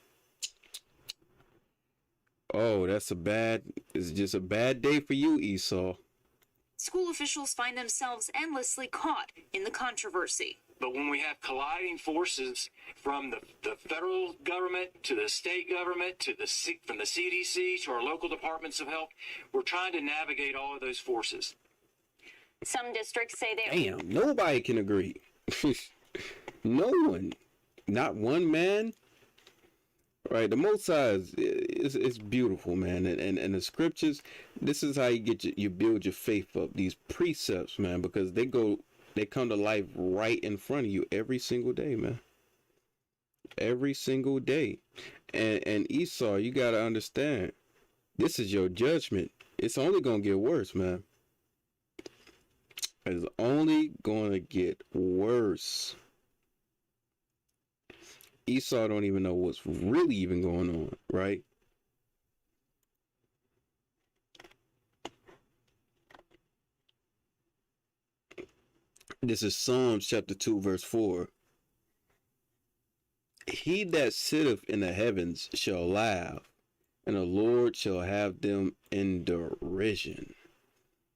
Oh, it's just a bad day for you, Esau. School officials find themselves endlessly caught in the controversy. But when we have colliding forces from the federal government to the state government to from the CDC to our local departments of health, we're trying to navigate all of those forces. Some districts say they... Damn, nobody can agree. No one. Not one man. Right, the Most High is beautiful, man, and the scriptures. This is how you build your faith up. These precepts, man, because they come to life right in front of you every single day, man. Every single day, and Esau, you gotta understand, this is your judgment. It's only gonna get worse, man. It's only gonna get worse. Esau don't even know what's really even going on, right? This is Psalms chapter 2, verse 4. He that sitteth in the heavens shall laugh, and the Lord shall have them in derision.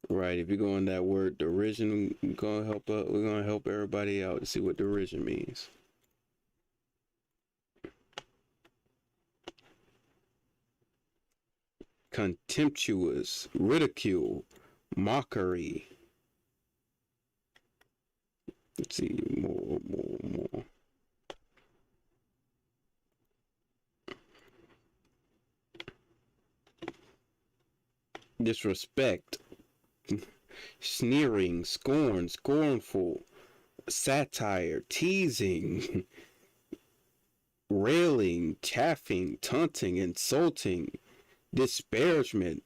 Right, if you go in that word derision, we're gonna help everybody out to see what derision means. Contemptuous, ridicule, mockery. Let's see, more. Disrespect, sneering, scorn, scornful, satire, teasing, railing, chaffing, taunting, insulting, disparagement.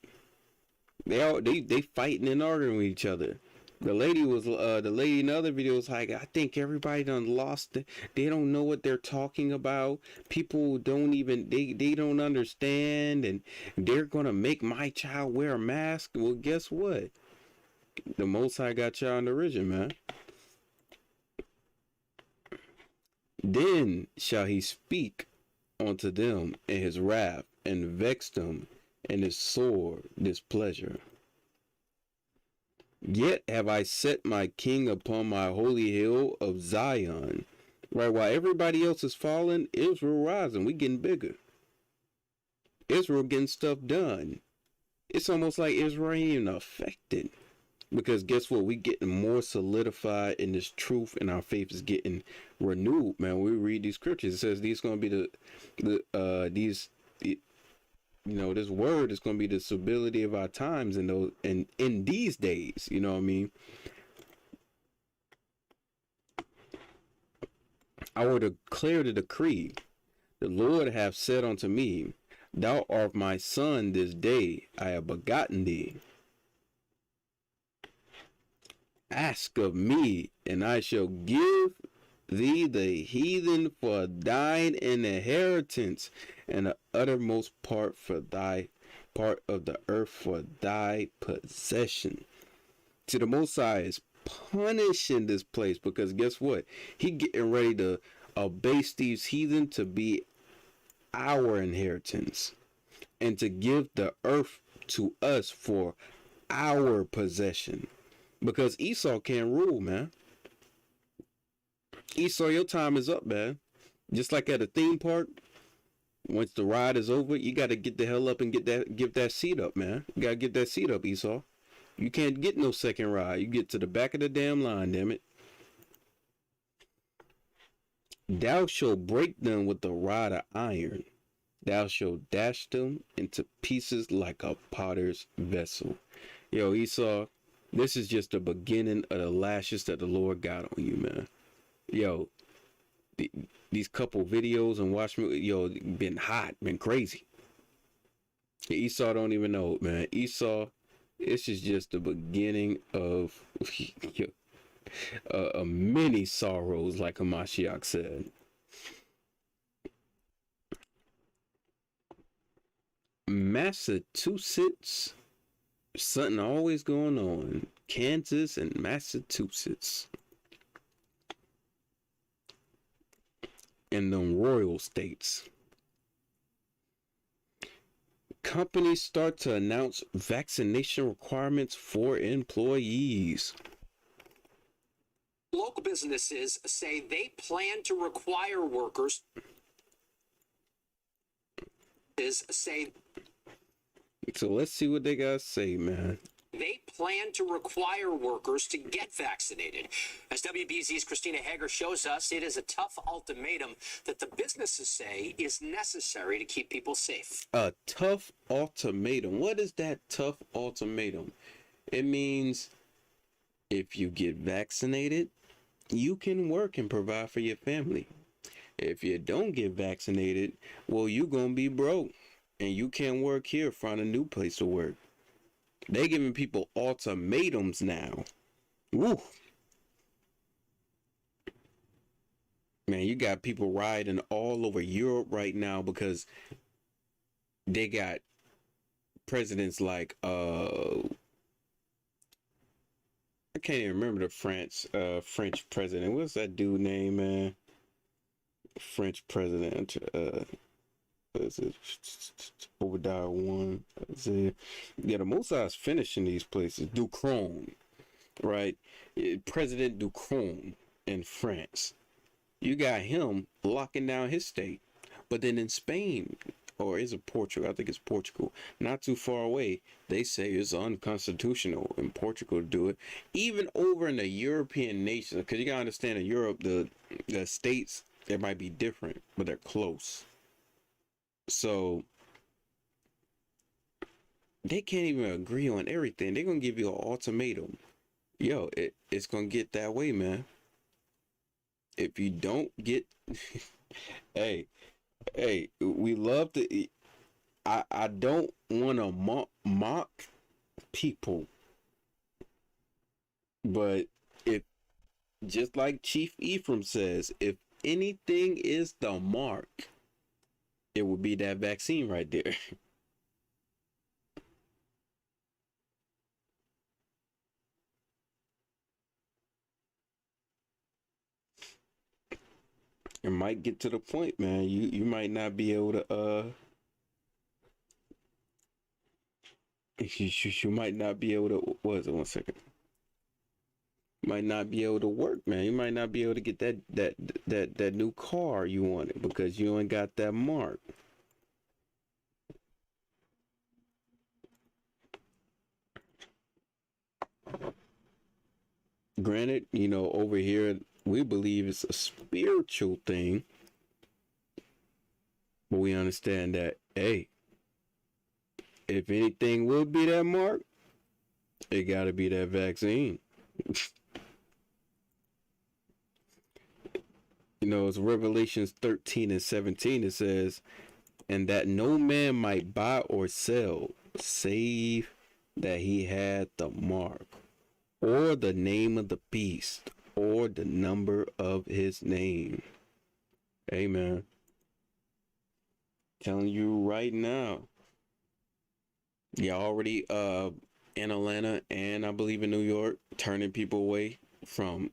They fighting and arguing with each other. The lady in the other video was like, I think everybody done lost it. They don't know what they're talking about. People don't even they don't understand, and they're gonna make my child wear a mask. Well, guess what? The Most High got y'all in derision, man. Then shall he speak unto them in his wrath, and vex them in his sore displeasure. Yet have I set my king upon my holy hill of Zion. Right, while everybody else is falling, Israel rising. We getting bigger. Israel getting stuff done. It's almost like Israel ain't even affected. Because guess what? We getting more solidified in this truth, and our faith is getting renewed, man. We read these scriptures. It says these going to be this word is going to be the stability of our times and in these days, you know what I mean? I will declare the decree. The Lord hath said unto me, Thou art my son, this day I have begotten thee. Ask of me, and I shall give thee the heathen for thine inheritance, and the uttermost part of the earth for thy possession. See, the Most High is punishing this place, because guess what? He getting ready to abase these heathen to be our inheritance, and to give the earth to us for our possession. Because Esau can't rule, man. Esau, your time is up, man. Just like at a theme park, once the ride is over, you got to get the hell up and give that seat up, man. You got to get that seat up, Esau. You can't get no second ride. You get to the back of the damn line, damn it. Thou shalt break them with the rod of iron, thou shalt dash them into pieces like a potter's vessel. Yo, Esau, this is just the beginning of the lashes that the Lord got on you, man. Yo, these couple videos and Watchman, yo, been hot, been crazy. Esau don't even know it, man. Esau, this is just the beginning of many sorrows, like Hamashiach said. Massachusetts, something always going on. Kansas and Massachusetts. And the royal states. Companies start to announce vaccination requirements for employees. Local businesses say they plan to require workers So let's see what they gotta say, man. They plan to require workers to get vaccinated. As WBZ's Christina Hager shows us, it is a tough ultimatum that the businesses say is necessary to keep people safe. A tough ultimatum. What is that tough ultimatum? It means if you get vaccinated, you can work and provide for your family. If you don't get vaccinated, well, you're gonna be broke and you can't work here, find a new place to work. They giving people ultimatums now. Woo. Man, you got people riding all over Europe right now because they got presidents like I can't even remember the French president. What's that dude name, man? French president. Is it Obadiah 1? Yeah, the Mosai's finishing these places. Ducron, right? President Ducron in France. You got him locking down his state. But then in Spain, or is it Portugal? I think it's Portugal. Not too far away, they say it's unconstitutional in Portugal to do it. Even over in the European nations, because you gotta understand in Europe, the states, they might be different, but they're close. So they can't even agree on everything. They're gonna give you an ultimatum. Yo, it's gonna get that way, man. If you don't get hey, we love to I don't want to mock people, but if, just like Chief Ephraim says, if anything is the mark, it would be that vaccine right there. It might get to the point, man. You might not be able to you might not be able to, what is it, 1 second. Might not be able to work, man. You might not be able to get that new car you wanted because you ain't got that mark. Granted, over here we believe it's a spiritual thing, but we understand that, hey, if anything will be that mark, it got to be that vaccine. It's Revelations 13 and 17. It says, and that no man might buy or sell, save that he had the mark, or the name of the beast, or the number of his name. Amen. Telling you right now. Yeah, already in Atlanta and I believe in New York, turning people away from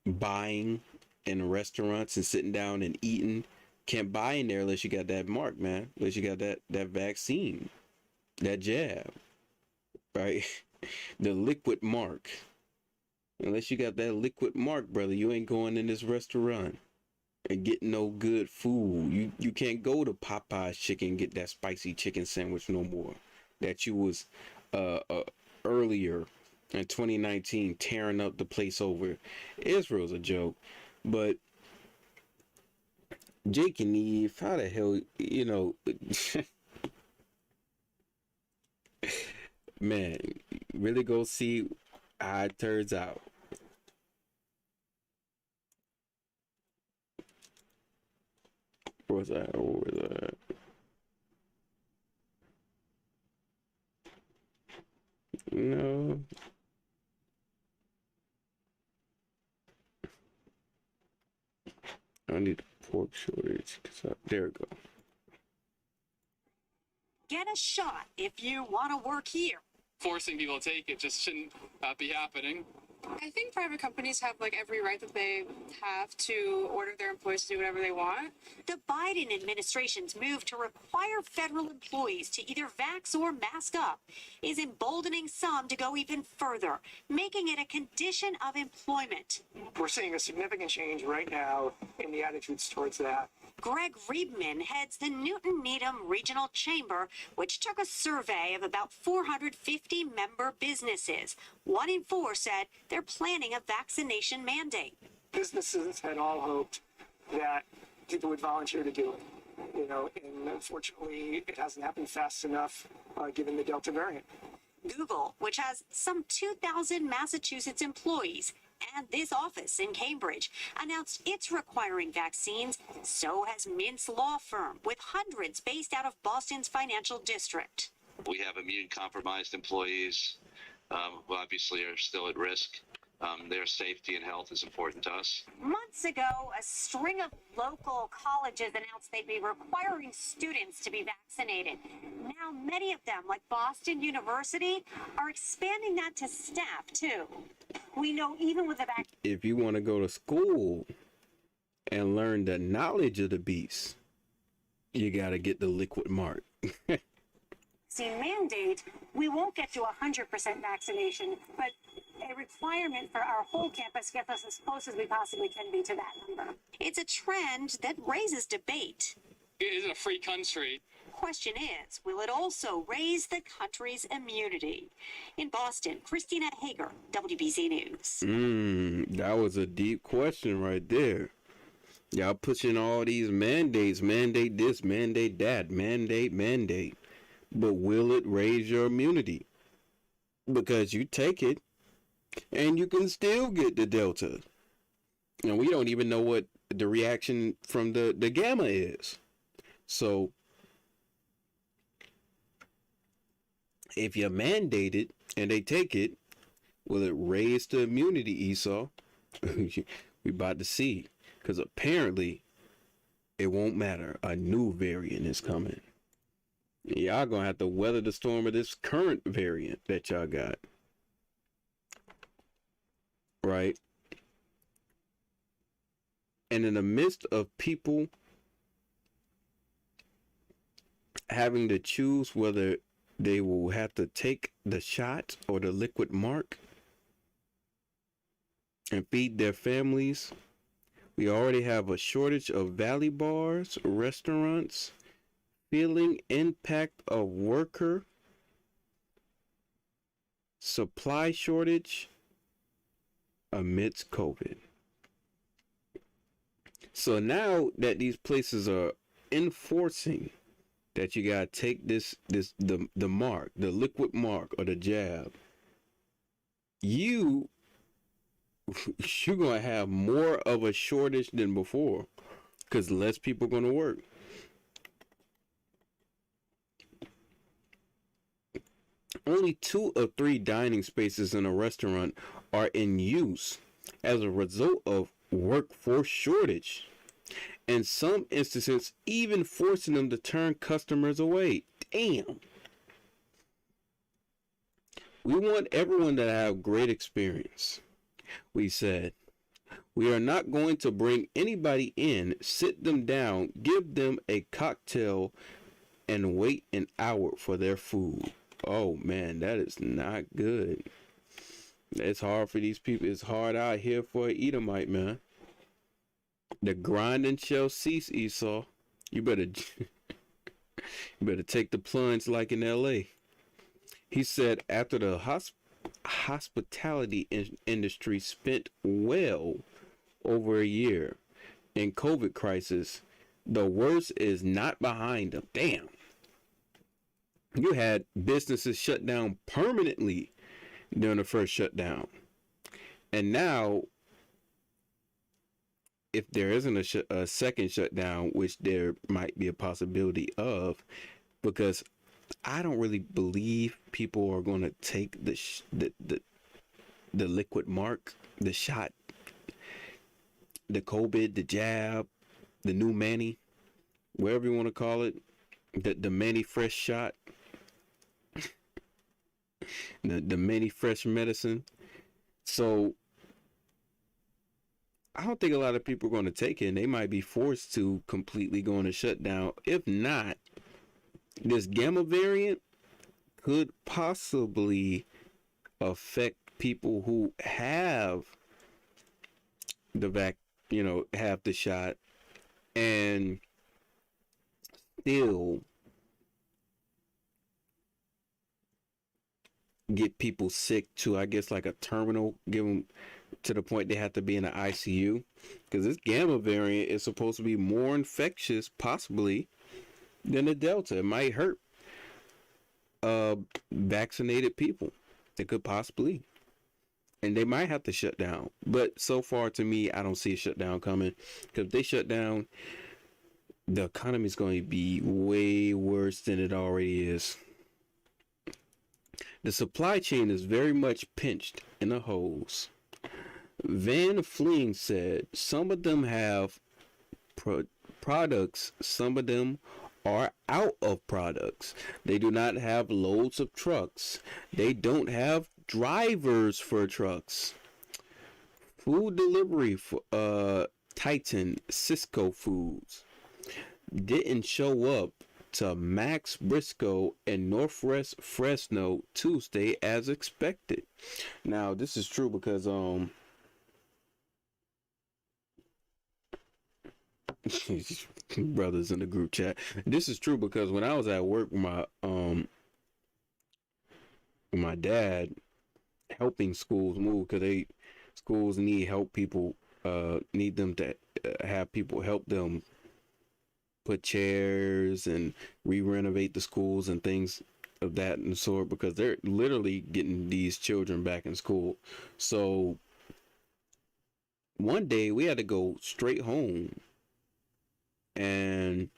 buying in restaurants and sitting down and eating. Can't buy in there unless you got that mark, man. Unless you got that vaccine, that jab, right? The liquid mark. Unless you got that liquid mark, brother, you ain't going in this restaurant and getting no good food. You can't go to Popeye's Chicken and get that spicy chicken sandwich no more that you was earlier in 2019 tearing up the place over. Israel's a joke, but Jake and Eve, how the hell, man, really go see how it turns out. Where was that? No. I need a pork shortage. There we go. Get a shot if you want to work here. Forcing people to take it just shouldn't be happening. I think private companies have like every right that they have to order their employees to do whatever they want. The Biden administration's move to require federal employees to either vax or mask up is emboldening some to go even further, making it a condition of employment. We're seeing a significant change right now in the attitudes towards that. Greg Riebman heads the Newton-Needham Regional Chamber, which took a survey of about 450 member businesses. 1 in 4 said they're planning a vaccination mandate. Businesses had all hoped that people would volunteer to do it, and unfortunately it hasn't happened fast enough given the Delta variant. Google, which has some 2,000 Massachusetts employees, and this office in Cambridge, announced it's requiring vaccines. So has Mintz law firm, with hundreds based out of Boston's financial district. We have immune-compromised employees who obviously are still at risk. Their safety and health is important to us. Months ago, a string of local colleges announced they'd be requiring students to be vaccinated. Now, many of them, like Boston University, are expanding that to staff, too. We know even with the vaccine... If you want to go to school and learn the knowledge of the beast, you got to get the liquid mark. mandate, we won't get to 100% vaccination, but a requirement for our whole campus gets us as close as we possibly can be to that number. It's a trend that raises debate. It is a free country. Question is, will it also raise the country's immunity? In Boston, Christina Hager, WBZ News. That was a deep question right there. Y'all pushing all these mandates, mandate this, mandate that, mandate. But will it raise your immunity? Because you take it and you can still get the Delta. And we don't even know what the reaction from the Gamma is. So if you mandate it and they take it, will it raise the immunity, Esau? We about to see. Because apparently it won't matter. A new variant is coming. Y'all gonna have to weather the storm of this current variant that y'all got. Right? And in the midst of people having to choose whether they will have to take the shot or the liquid mark and feed their families, we already have a shortage of valley bars, restaurants, feeling impact of worker, supply shortage amidst COVID. So now that these places are enforcing that you gotta take the mark, the liquid mark or the jab, you're gonna have more of a shortage than before because less people are gonna work. Only 2 of 3 dining spaces in a restaurant are in use as a result of workforce shortage. In some instances, even forcing them to turn customers away. Damn. We want everyone to have great experience. We said, we are not going to bring anybody in, sit them down, give them a cocktail, and wait an hour for their food. Oh man, that is not good. It's hard for these people. It's hard out here for an Edomite, man. The grinding shall cease, Esau. You better take the plunge like in LA. He said after the hospitality industry spent well over a year in COVID crisis, the worst is not behind them. Damn. You had businesses shut down permanently during the first shutdown. And now, if there isn't a second shutdown, which there might be a possibility of, because I don't really believe people are going to take the liquid mark, the shot, the COVID, the jab, the new Manny, whatever you want to call it, the Manny fresh shot, the Manny fresh medicine. So I don't think a lot of people are going to take it, and they might be forced to completely go on a shutdown. If not, this gamma variant could possibly affect people who have the have the shot and still get people sick to, I guess, like a terminal, give them to the point they have to be in the ICU, because this gamma variant is supposed to be more infectious possibly than the Delta. It might hurt vaccinated people. It could possibly, and they might have to shut down. But so far, to me, I don't see a shutdown coming, because if they shut down, the economy is going to be way worse than it already is. The supply chain is very much pinched in the holes. Van Fleeing said some of them have products, some of them are out of products. They do not have loads of trucks. They don't have drivers for trucks. Food delivery for Titan Cisco Foods didn't show up to Max Briscoe and Northwest Fresno Tuesday as expected. Now, this is true because brothers in the group chat. This is true because when I was at work, my dad helping schools move, because schools need help. People need them to have people help them put chairs and re-renovate the schools and things of that and sort, because they're literally getting these children back in school. So one day we had to go straight home, and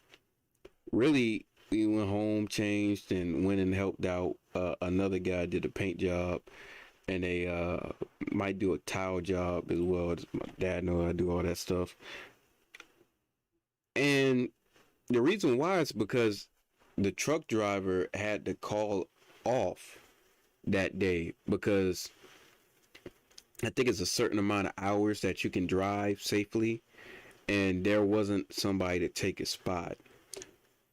really we went home, changed, and went and helped out another guy, did a paint job, and they might do a tile job as well. My dad knows I do all that stuff. And the reason why is because the truck driver had to call off that day, because I think it's a certain amount of hours that you can drive safely, and there wasn't somebody to take his spot.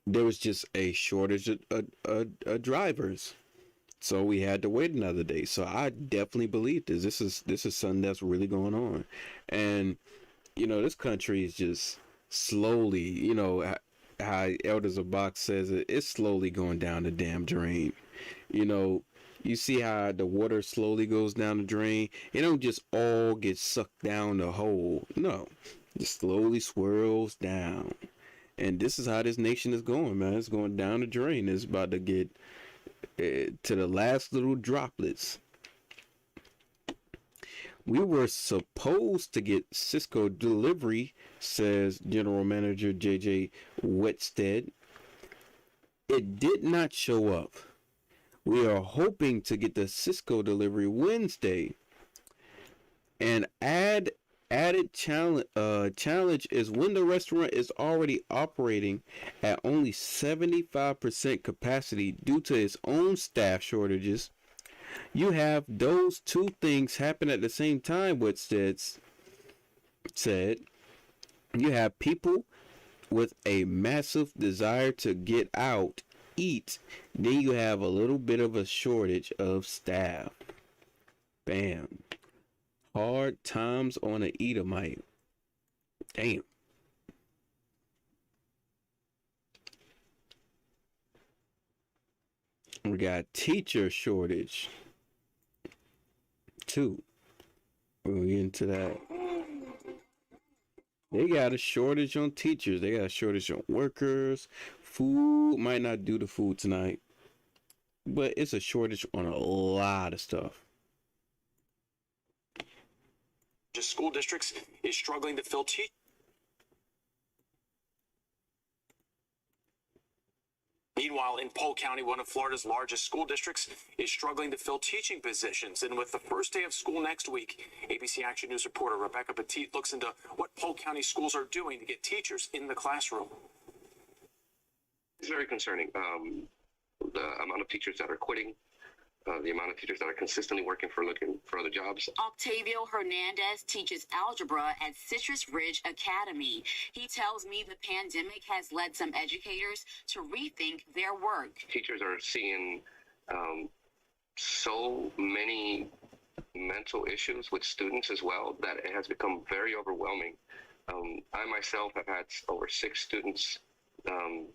There was just a shortage of drivers, so we had to wait another day. So I definitely believe this is something that's really going on. And this country is just slowly, how Elders of Box says it's slowly going down the damn drain. You see how the water slowly goes down the drain. It don't just all get sucked down the hole. No, it slowly swirls down. And this is how this nation is going, man. It's going down the drain. It's about to get to the last little droplets. We were supposed to get Cisco delivery, says General Manager JJ Wetstead. It did not show up. We are hoping to get the Cisco delivery Wednesday. And added challenge is when the restaurant is already operating at only 75% capacity due to its own staff shortages. You have those two things happen at the same time, Wetstead said. You have people with a massive desire to get out, eat. Then you have a little bit of a shortage of staff. Bam. Hard times on an Edomite. Damn. We got teacher shortage too. We'll get into that. They got a shortage on teachers. They got a shortage on workers. Food might not do the food tonight, but it's a shortage on a lot of stuff. Just school districts is struggling to fill teachers. Meanwhile, in Polk County, one of Florida's largest school districts is struggling to fill teaching positions. And with the first day of school next week, ABC Action News reporter Rebecca Petit looks into what Polk County schools are doing to get teachers in the classroom. It's very concerning. The amount of teachers that are quitting, the amount of teachers that are consistently looking for other jobs. Octavio Hernandez teaches algebra at Citrus Ridge Academy. He tells me the pandemic has led some educators to rethink their work. Teachers are seeing so many mental issues with students as well that it has become very overwhelming. I myself have had over 6 students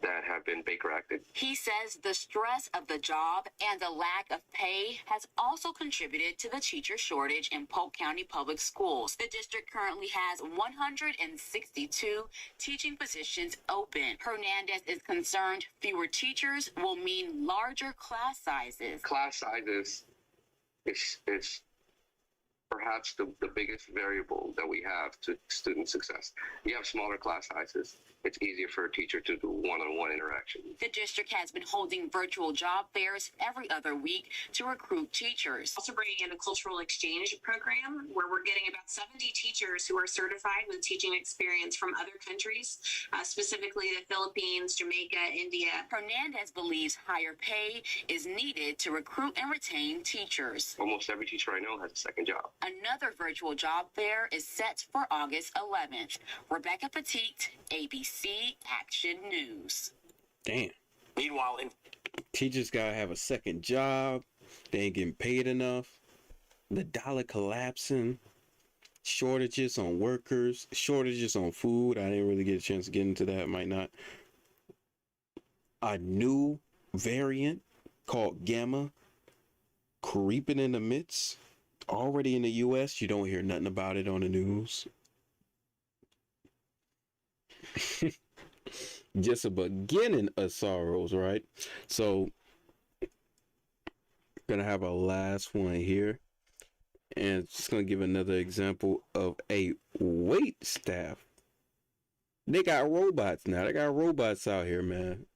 that have been Baker acted. He says the stress of the job and the lack of pay has also contributed to the teacher shortage in Polk County Public Schools. The district currently has 162 teaching positions open. Hernandez is concerned fewer teachers will mean larger class sizes. Class sizes is perhaps the biggest variable that we have to student success. You have smaller class sizes, it's easier for a teacher to do one-on-one interaction. The district has been holding virtual job fairs every other week to recruit teachers. Also bringing in a cultural exchange program where we're getting about 70 teachers who are certified with teaching experience from other countries, specifically the Philippines, Jamaica, India. Hernandez believes higher pay is needed to recruit and retain teachers. Almost every teacher I know has a second job. Another virtual job fair is set for August 11th. Rebecca Petit, ABC Action News. Damn. Meanwhile, teachers gotta have a second job. They ain't getting paid enough. The dollar collapsing. Shortages on workers. Shortages on food. I didn't really get a chance to get into that. Might not. A new variant called Gamma creeping in the midst. Already in the U.S., you don't hear nothing about it on the news. Just a beginning of sorrows, right? So, gonna have a last one here, and just gonna give another example of a wait staff. They got robots now. They got robots out here, man.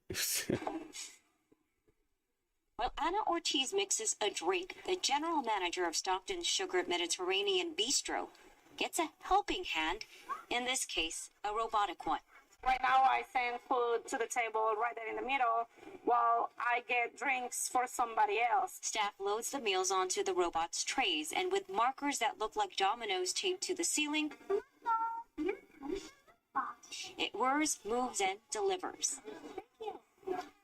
While Anna Ortiz mixes a drink, the general manager of Stockton's Sugar Mediterranean Bistro gets a helping hand, in this case, a robotic one. Right now I send food to the table right there in the middle while I get drinks for somebody else. Staff loads the meals onto the robot's trays, and with markers that look like dominoes taped to the ceiling, it whirs, moves, and delivers.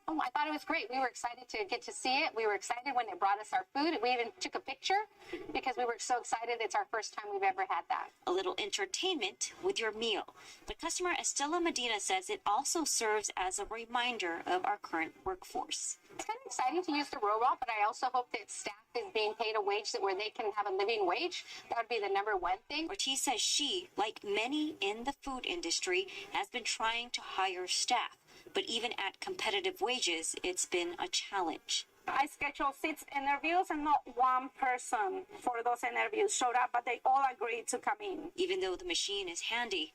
Oh, I thought it was great. We were excited to get to see it. We were excited when it brought us our food. We even took a picture because we were so excited. It's our first time we've ever had that. A little entertainment with your meal. But customer Estela Medina says it also serves as a reminder of our current workforce. It's kind of exciting to use the robot, but I also hope that staff is being paid a wage where they can have a living wage. That would be the number one thing. Ortiz says she, like many in the food industry, has been trying to hire staff. But even at competitive wages, it's been a challenge. I scheduled 6 interviews and not one person for those interviews showed up, but they all agreed to come in. Even though the machine is handy.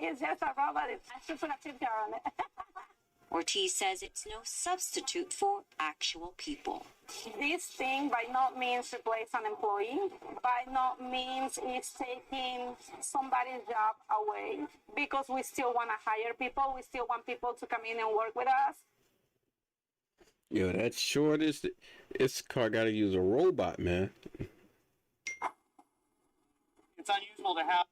It's just a robot. I should put a tip jar on it. Ortiz says it's no substitute for actual people. This thing by no means replace an employee, by no means it's taking somebody's job away, because we still want to hire people. We still want people to come in and work with us. Yo, that shortest, this car got to use a robot, man. It's unusual to have.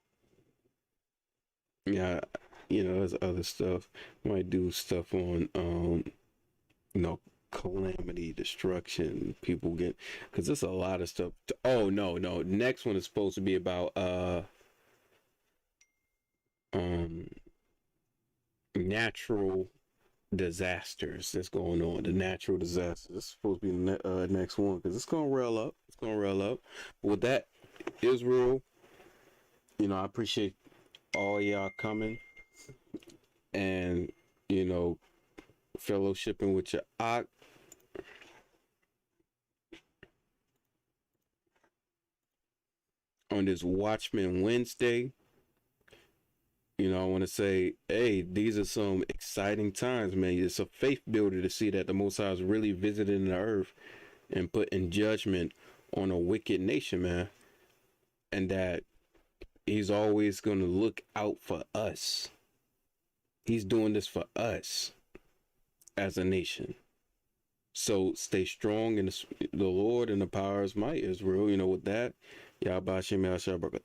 Yeah, you know, there's other stuff. Might do stuff on, you know, calamity, destruction, people get, because there's a lot of stuff. Oh, no. Next one is supposed to be about, natural disasters that's going on. The natural disasters. It's supposed to be the next one, because it's going to rail up. With that, Israel, you know, I appreciate all y'all coming and, you know, fellowshipping with your Ak. On this Watchman Wednesday. You know, I want to say, hey, these are some exciting times, man. It's a faith builder to see that the Most High is really visiting the earth and putting judgment on a wicked nation, man. And that he's always going to look out for us. He's doing this for us as a nation. So stay strong in the Lord and the power of his might, Israel. You know, with that, Yahweh Shem Yahshua